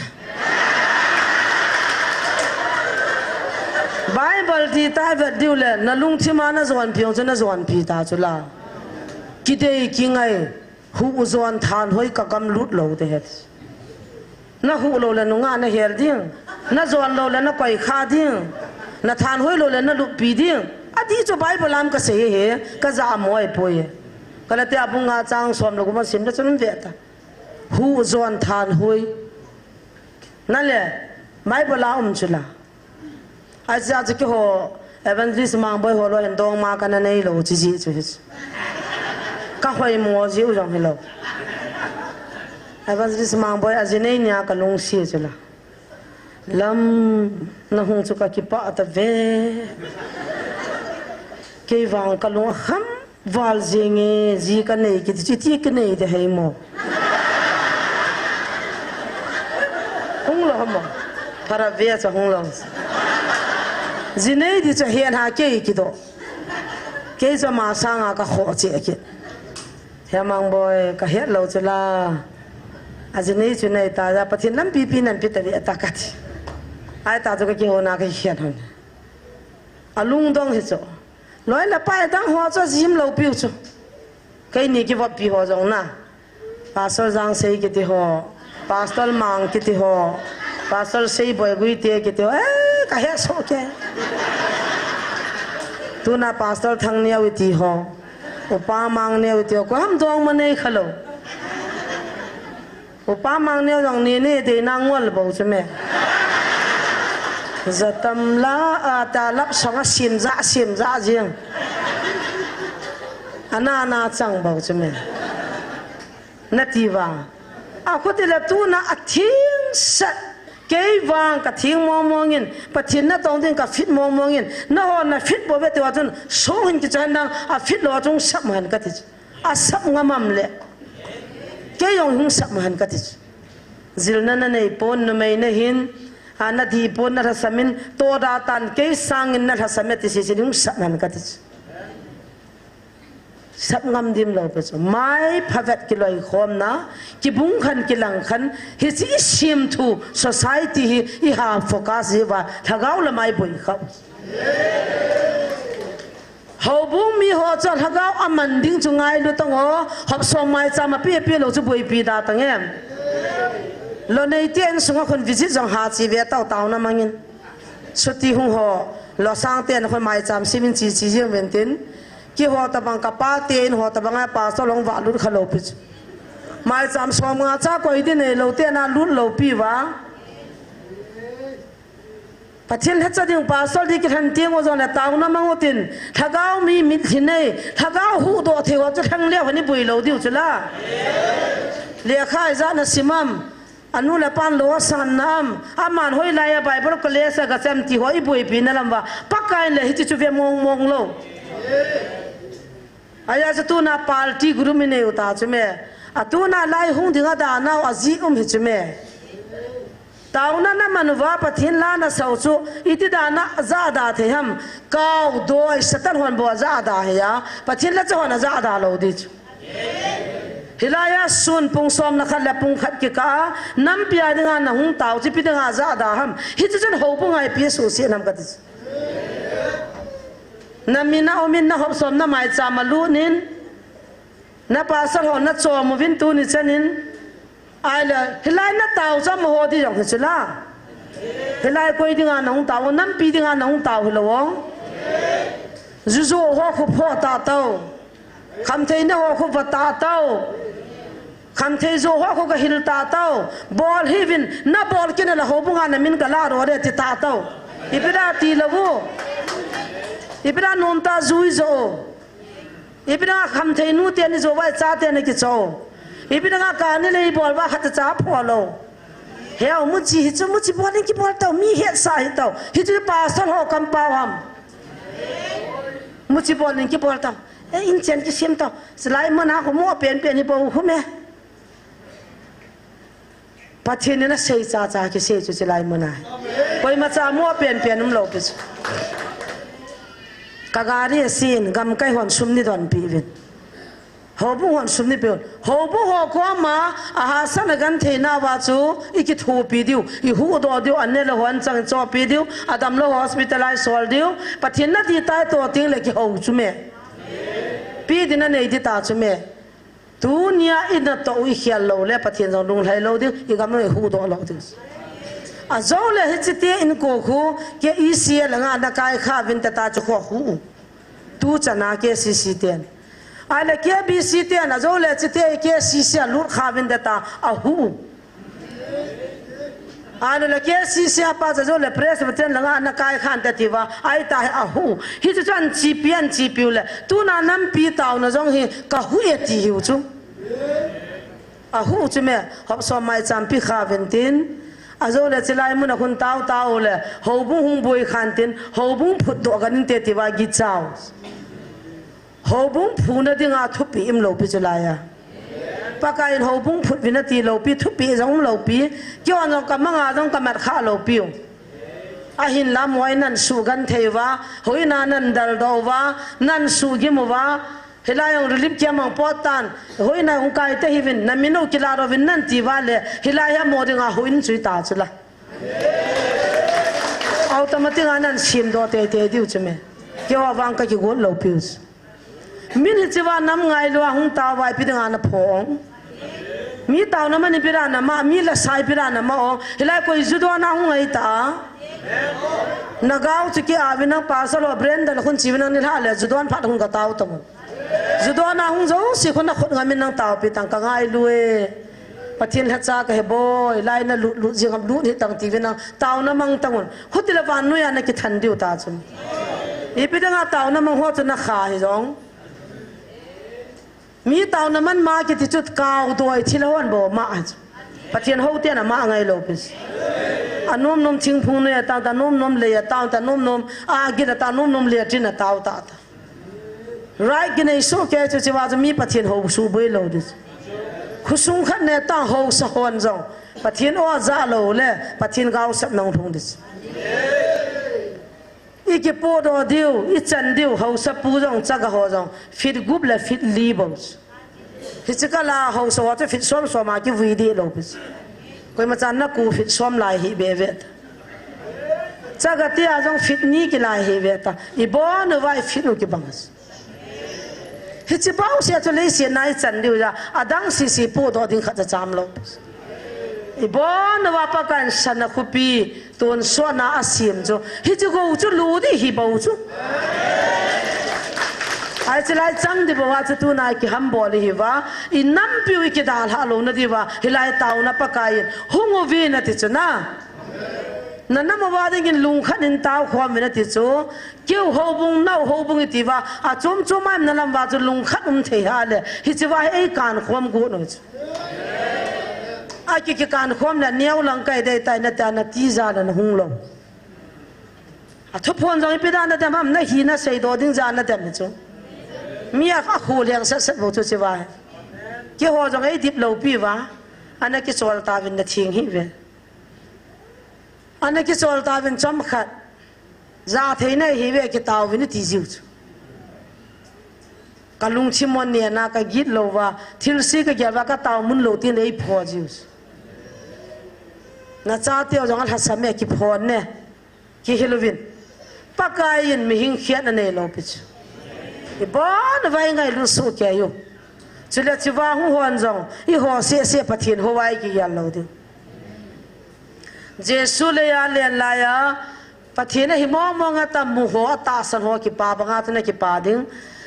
[SPEAKER 7] Bible ti ta vet diu le na lung thima na zon phiong chana zon phi ta chula kidei ki ngai hu zon than hoi ka kam lut lo te het na hu lo le nu nga na her ding na zon lo le na koi kha ding na than hoi lo le na lu pi ding adi cho Bible lam ka se he ka za moi poi kala te abunga chang som lo ma sim da chun ve ta hu zon than hoi na le Bible la chula ai cha ke ho evangelist mang boy ho lo hen dong ma kana nei lo chi chi chu ka hoi mo ji u jong hello evangelist mang boy ajinei nya ka long si chula lam na hung chu ka ki pa ta ve ke wang ka long kham wal jinge ji ka nei ki chi ti ka nei de hei mo hung lo mo para ve cha hung lo zinei di cha hian ha ke ki do ke cha ma sanga ka kho che ki he mang boy ka het lo chula a zinei chu nei ta ya pathin lam pi pi nan pi ta ri ta ka ti ai ta jo ka ki ho na ka hian hon alung dong he cho loi la pa dang ho cho jim lo pi chu kai ni ki wa pi ho jong na pastor jang sei ki ti ho pastor mang ki ti ho pastor sei boy gui te ki ti ho ka he so ke tu na pastor thang ne wi ti ho upa mang ne wi ti ko ham dong ma nei khalo upa mang ne jong ni ne de na ngol bo che me zatam la ta lap sanga sim za jing ana na chang bo che me nativa a ko te la tu na athing sat ke wang ka thing mong in pathin na tong ding ka fit mong in na ho na fit bo be te wa chun so hin ki chan dang a fit lo chung sap man ka ti a sap ngamam le ke yong hung sap man ka ti zil na nei pon na mai na hin ana di pon na samin to da tan ke sang in na samet ti si hung sap man ka ti sap ngam dim lo pe mai phavet ki loi khom na ki bung khan ki lang khan hi chi sim thu society hi I ha focus hi wa thagau la mai boi kha ho bung mi ho cha thagau aman ding chu ngai lu tong ho hop so mai cha ma pi pi lo chu boi pi da tang em lo nei tien sunga khon visit jong ha chi ve tau tau na mangin suti hung ho lo sang ten khoi mai cham simin chi chi jeng ven tin ki ho ta bang ka pa ten ho ta bang pa so long wa lu khalo pi mai cham som nga cha ko I ne lo te na lu lo pi wa pathin ha cha ding pa so di ki than tiang o zon la taw na mang o tin thagau mi mit hin nei thagau hu do the wa cha thang le hani bui lo diu chula le khai za na simam anu la pan lo san nam aman hoi la ya bible ko le sa ga sam ti hoi bui pi na lam wa pakai le hi chu ve mong lo aya sa tu na party guru mi ne uta chume atuna lai hung dinga da naw azi hi chume tauna na manuwa pathin la na sau chu iti da na za da the ham kaw doi satan hon bo za da ya pathin la chona za da lo di hilaya sun pung som na khala pung khat ki ka nam pia dinga na hung taw chi pi dinga za da ham hi chu chen ho pung ai pi su se nam ka ti namina omin na hop som na mai cha malu nin na pasal ho na cho mu vin tu ni chanin ai là hilai na tàu cho mà hồ đi dòng thì là hilai quay đi ngang nông tàu năm pi đi ngang nông tàu thì là wong dù dù họ khúc họ ta tàu khăm thấy nó họ khúc vật ta tàu khăm thấy dù họ khúc cái hil ta tàu ball hivin na ball kia là họ bung anh mình cả la rồi đấy thì ta tàu ibira ti là vô ibira nôm ta zui zo ibira khăm thấy nu tiền đi zo vai cha tiền này cái châu ibina ka ni le bol wa khat cha pholo heo mu chi bol ni ki bol taw mi he sa hi taw hi chu pa sol ho kam pa ham mu chi bol ni ki bol taw e in chen ki sim taw slai ma na ko mo pen ni bo hu me pathin na sei cha ki sei chu slai ma na koi ma cha mo pen num lo pi ka ga ri sin gam kai hon sum ni don pi vin hồ bung hòn sum ni pe hồ bu hồ ko ma a ha san gan the na wa chu iki thu pi diu I hu do diu an ne lo hon chang cho pi diu adam lo hospitalize sol diu pathin na ti tai to ting le ki ho chu me pi din na nei di ta chu me tu nia in na to I khial lo le pathin jong lung lai lo diu I gam lo hu do lo diu a zo le hi chi te in ko khu ke I si la nga na kai kha vin ta chu kho hu tu chana ke si si ten ai là kia bi si te na zo le chi te kia si sia lut kha vin data a hu ai là kia si sia pa zo le press beten langa na kai khan ta ti wa ai ta a hu hi chu chan chi pian chi piu le tu na nam pi taw na zong hi ka hu e ti hiu chu a hu chu me hop so mai cham pi kha vin tin a zo le chilai mun hun taw le ho bu hung boi khan tin ho bu phut do gan te ti wa gi chaw hồ bung phu na dinga thu pi im lo pi chulaya pakai hồ bung phut vina ti lo pi thu pi jong lo pi kyo no kamanga jong kamat kha lo pi a hin lam wai nan su gan theiwa hoina nan dal do wa nan su gi mo wa hilayong relief kya mang potan hoina ung kai te hivin na mino kila ro vin nan ti wa le hilaya mo dinga hoin chui ta chula automatic anan sim do te diu chme kyo awang ka ki gol lo pi min chiwa nam ngai lo hung ta wai pi dang na phong mi taw na man pi ra na ma mi la sai pi ra na ma o hilai koi judo na hung ai ta na gaw chi ki avina pasal o brand dal khun chi wina ni ha le judo an phat hung ka taw tam judo na hung zo si khun na khut ngamin nang taw pi tang ka ngai lue pathin ha cha ka he boy lai na lu jing am lu ni tang ti wina taw na mang tangun khutila van nu ya na ki than diu ta chum I pi dang taw na mang ho chu na kha hi jong mi tao na man ma ki ti chut kaw doi thilon bo ma pathian ho te na ma ngai lo pis anom nom ching phung ne ta ta nom le ta ta nom a gi ta nom le tin na taw ta right gi nei so ke chu chiwa mi pathian ho su boi lo dis khusung khat ne ta ho sa hon zo pathian o za lo le pathian gaw sap nong thung dis iki po do diu I chan diu ho sa pu jong cha ga ho jong fit gup la fit libos hichika la ho so wa fit som so ma ki vi di lo pis koi ma chan na ku fit som lai hi be vet cha ga ti a jong fit ni ki lai hi vet ta I bo no vai fit no ki bangas hichi pau se to le se nai chan diu ja adang si po do ding kha cha cham lo ibon wa pa kan sana khupi ton so na asim jo hi chu go chu lu di hi bo chu ai chlai chang di bo wa chu tu na ki ham bo li hi wa I nam pi ki dal ha lo na di wa hilai taw na pa kai hungu vi na ti chu na na nam wa ding lung khan in taw khom na ti chu keu ho bung nau ho bung ti wa a chom mai na lam wa chu lung khan the ha le hi chu wa ei kan khom go no chu ai ki kan khom la neu lang kai dei tai na ta na ti za na hung lo a thu phon jong pi da na ta mam na hi na sei do ding za na ta mi chu mi a kha khu leng sa sa bo chu chi wa cái họ trong ấy điệp lâu pi vá anh ấy cái sổ ta bên là thiêng hi về anh ấy cái sổ ta bên chấm khát ra thế này hi về cái tàu bên tí diu cả lung chim mòn nè na cái gít lâu và thiếu sĩ cái gia cái tàu muốn lâu tiền ấy phò diu na cha tiêu trong anh hạt mẹ cái phò nè cái Halloween bác cái yên mình khiết anh ấy lâu bị cái bọn vay ngày lúc số kia yêu chỉ là chỉ vào hung hoàn rằng ý họ sẽ phát hiện họ vay cái gì lâu đi Giêsu lấy ăn liền lại à phát hiện này mong mong ta mua họ ta san họ cái bà bằng cái này cái bà đinh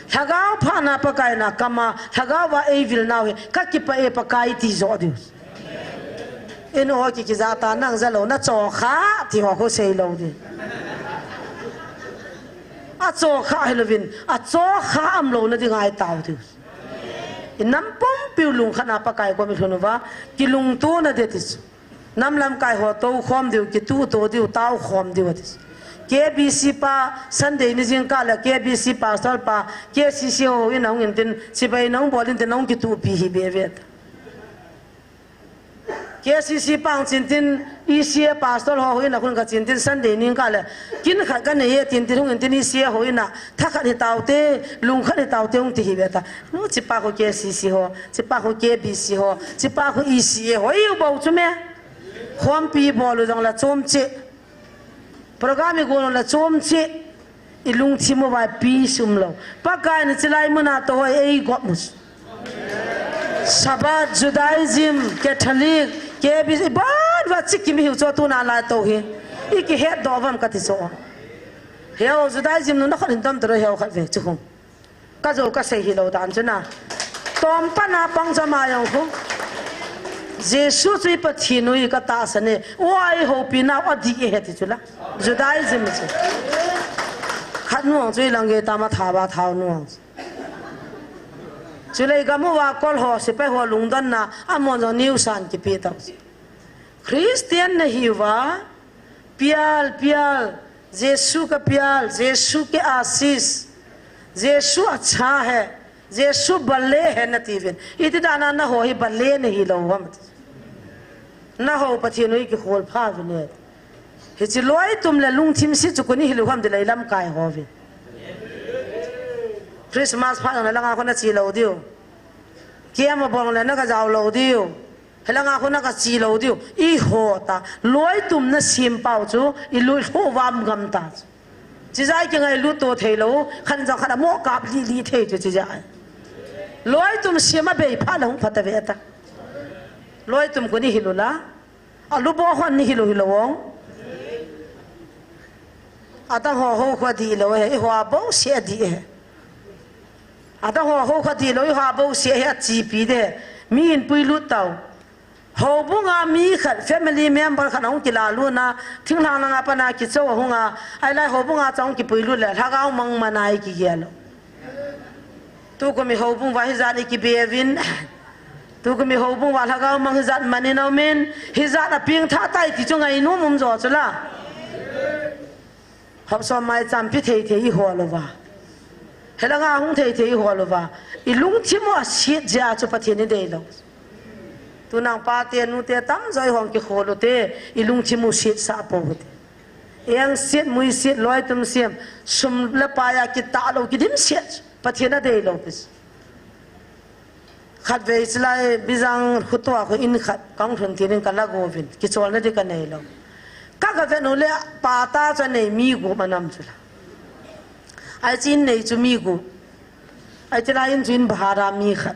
[SPEAKER 7] thằng áo pha na bác cái na kama thằng áo và evil nào các cái bác cái thì rõ đi in họ cái giá ta năng ra lâu nó cho khá thì họ có xây lâu đi à cho khá Halloween à cho khá âm lâu nó đi ngay tàu đi nắm bom piu lung khana pa kai ko mi thonu wa ki lung to na detis nam lam kai ho to khom diu ki tu to diu tau khom diu detis KBC pa Sunday ni jing ka la KBC pa sal pa KCC ho in nong in tin sibai nong bolin tin nong ki tu pi hi be vet KCC pang chin tin ECA pastor ho in akun ka chin tin Sunday ni ka la kin khat ka ne tin tin hong tin ECA ho ina tha khat ni taw te lung khat ni taw te ong ti hi beta no chi pa ko KCC ho chi pa ko KBC ho chi pa ko ECA ho yu bo chu me khom pi bo lu jong la chom che program mi go la chom che i lung chi mo ba pi sum lo pa kai ni chilai muna to ho ei got mus Sabbath Judaism Catholic KBC ban và chỉ kimi hiểu cho tu na lại tàu hi, ý cái hết đó vẫn có thể so, hiểu Judaism nó khó hình tâm từ hiểu khác về chứ không, cái gì cái gì hiểu đàn chứ na, tóm pan na băng cho mà hiểu không, Giêsu chỉ bắt thiên nuôi cái ta sinh này, ôi hậu pin nào ở đi hết chứ là, Judaism chứ, khát nuông chơi lang cái ta mà thả ba tháo nuông. Chỉ lấy cái mua vào con họ sẽ phải họ lung đan na, amon cho new san cái bê tao. Christian này hiểu va, pial, Giêsu cái pial, Giêsu cái asis, Giêsu अच्छा है, Giêsu बल्ले है नतीजन. इतने दाना ना हो ही बल्ले नहीं लो हम. ना हो पति नोई के खोल फाव ने. हिची लोई तुम ले लुंग थिम सी चुकनी हिलो हम दिलाई लम काय हो भी. Christmas phát là ngã con nó chỉ lâu điêu, kia mà bọn là nó cái giàu lâu điêu, hay là ngã con nó cái chỉ lâu điêu, ý hồ ta, lối tụm nó xiêm bao chú, ý lối hồ vam gầm ta, chỉ dạy cái ngày lúa to thề lâu, khăn giàu khăn mỏ cạp li thề cho chỉ dạy, lối tụm xiêm mà bể phát là không phát về ta, lối tụm cái này hiểu là, à lúa bò hoan này hiểu không, à tao hồ qua đi lâu ấy, hoa bông xe đi à đó họ khát đi lối họ bao xe hết chi phí đấy miền bùi lút tàu họ bung à mi khát family member khát ông chỉ là luôn na thỉnh thoảng na apa na kitso hong à ai lại họ bung à trong cái bùi lút là thằng ông mang mà này cái gì đó tu có mi họ bung vào hizat cái bề vin tu có mi họ bung vào thằng ông mang hizat mà nên ông men hizat là pieng thả tay thì cho ngày nó mồm giò chứ là họ sao mai chăm biết thế họ là vào hay là ngã không thấy hoa lo va, ilung chim hoa xiết ra cho phát hiện đây lo, tu nang pa tiền nu tiền tam rồi hoàng cái hồ lo thế, ilung chim hoa xiết sa po thế, yang xiết mui xiết loi tum xiêm, sum la pa ya kita lo kidim xiết, phát hiện đây lo bis, khát về lại bizang hutwa ko in khát, cang thuần tiền cái là govin, cái chỗ này thì cái này lo, các cái việc nó le pa ta cho này mi go mà nằm chứ ai chín này chú mi gu, ai chỉ là in chín bahara mi khát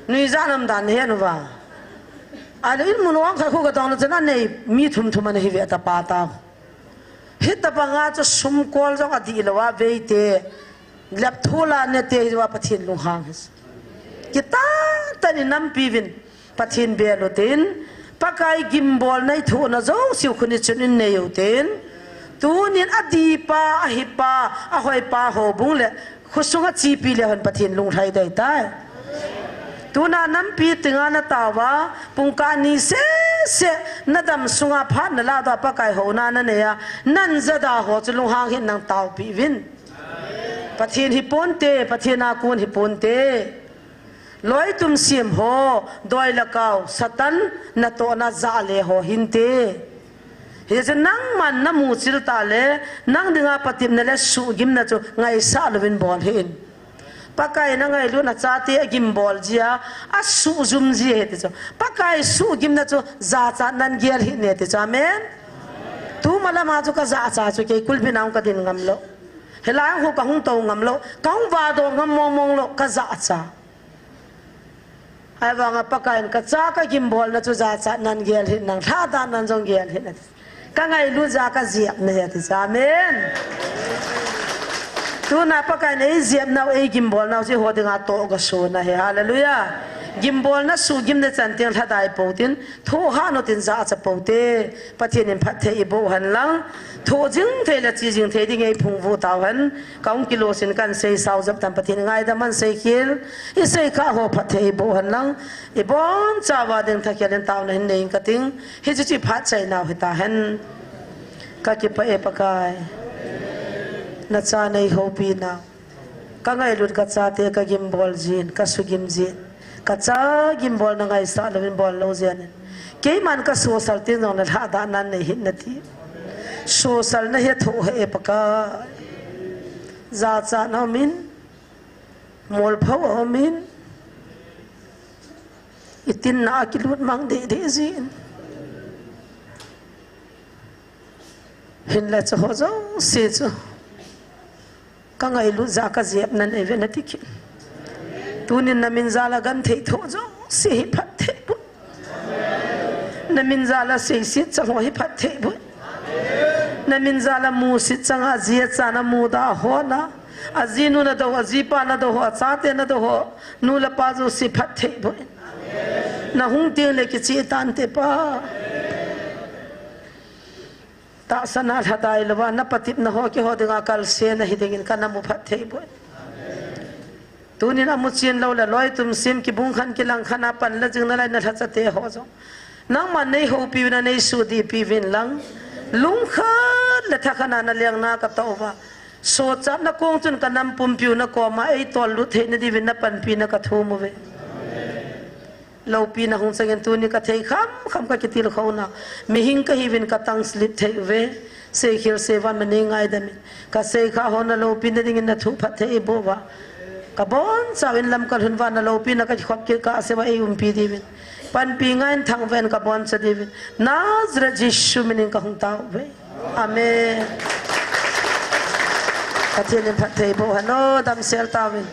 [SPEAKER 7] nuôi ra làm đàn hết rồi, ai lấy muốn uống khai khu cái tông nó chỉ là này mi thum thum này về ta pa ta, hết ta bằng ngã cho sum call cho cái đi là về thế, lập thua là này thế là phát hiện lung hang hết, kita tani nam pivin phát hiện về lo tên, pakai gimbal này thua nó giống siêu khôn chân này yêu tên. Tu niên adipa ahipa ahoy pa ho bung le khusunga chi pi le han pathin lung thai dai tai tu na nam pi tinga na tawa pungka ni se nadam sunga phat na la da pa kai ho na ne ya nan zada ho chulung hang hin nang taw pi vin ประเทศฮิปปอนเตประเทศนาคูนฮิปปอนเตลอยตุมเสียมโหดอยละเกาสตันนาโตนาซาเลโหหินเตเฮจะนั่งมันน้ำมูสิลตาเลนั่งดึงอาปฏิมนั่นแหละสู้กิมนะจูไงซาลวินบอลเห็นปากไก่นั่งไงรู้นะจ่าเตะกิมบอลเจียอาสู้จุมเจียเตจูปากไก่สู้กิมนะจูจ่าจ่านันเกียร์เห็นเนี่ยเตจูอาเมนตูมาละมาจูก็จ่าจ่าจูเกี่ยคุลพินามก็ดินงำโลเฮลัยหัวกะหุงโตงำโลกะหุงวาดงำมองโลก็จ่าจ่าไอ้ว่างปากไก่ก็จ่าก็กิมบอลนะจูจ่าจ่านันเกียร์เห็นนังท่าตานันจงเกียร์เห็นก็ไงรู้จักก็เจียบเนี่ยที่อาเมนตัวน่ะปะกันไอ้เจียบน่ะไอ้กิมบอลน่ะสิหัวดึงอาโตก็สู้นะเฮฮาเลลูยากิมบอลน่ะสู้กิมเนี่ยจันเตียงถ้าได้ปูตินโทหาโนตินจะจะปูเตปะเทนินพัดเทอีโบหันหลังโทจึงเทละจีจึงเทดิ่งไอ้พุงฟูตาหันกองกิโลสินกันเซย์สาวจับตันปะเทนไงแต่มันเซย์คิลอีเซย์ข้าหัวพัดเทอีโบหันหลังอีบอนจ้าวาดึงทักยันตาวนั่นเองก็ติ้งเฮจิจิพัดใจน่าหิตาหันก็คิดไปปะกายนัดซาในโฮปีนาก็ไงหลุดกัดซาเตะก็กิมบอลจีนก็สุกิมจีนกัดซากิมบอลนั่งไงซาเลวินบอลโลเซียนเกี่ยมันก็โซซัลตินตรงนั้นหาด้านนั้นในหินนาทีโซซัลนั่นเหตุเหปะกายซาซานามินมอลพาวอามินอิตินนาคิลุดมังเดจีนเห็นแล้วจะหัวเจ้าเสียจ้ะก็ไงรู้จักก็เจ็บนั่นเองนะที่คิดตัวนี้น้ำมินซาลากันเทหัวเจ้าเสียพัดเทบุน้ำมินซาลาเสียสิจังหัวพัดเทบุน้ำมินซาลามูสิจังอาเจียจานามูดาหัวนะอาจีนูนะตัวอาจีปานะตัวหัวซาเตนะตัวหัวนูละปาจูสิพัดเทบุนะหุ่งเตียงเล็กจีตันเตปาตาสนาทัดายลวานับปฏิบนะหัวกี่หัวดึงอาการเสียนะฮิดิงินกันน้ำมุพัดเทบุตัวนี้นะมุจีนเราละลอยตุ่มซิมกิบุงขันกิลังขันปันละจึงนั่นแหละนัทจะเตะหัวจ้องนั่งมันในหูปีนะในสุดีปีวินลังลุงขันละทักขนาดนั่นเลี้ยงนากระโตว่าโซจับนักกงจนกันน้ำปุ่มปิวนักกอมาไอตัวลุเทนดีวินนับปันปีนักกระทูมุเวเราปีนักหงสังเกตตัวนี้ก็เทคำก็คิดที่เราเขานะมีหิงก็ฮิวินก็ตั้งสลิปเทเวเสกเฮลเซวันมันยังไงดมิก็เสกข้าหัวนั่นเราปีนักดิ่งนัทุพัดเทอีโบวะก็บอนสาวินลำกันหุ่นวันนั่นเราปีนักก็ขอบเกี่ยวกับเสวะเอยุมปีดีวินปันปีง่ายทางเวนก็บอนสดีวินนาซระจิชูมินิงก็หงตาเวอาเมนก็เทียนพัดเทอีโบฮันโนดำเซลตาวิน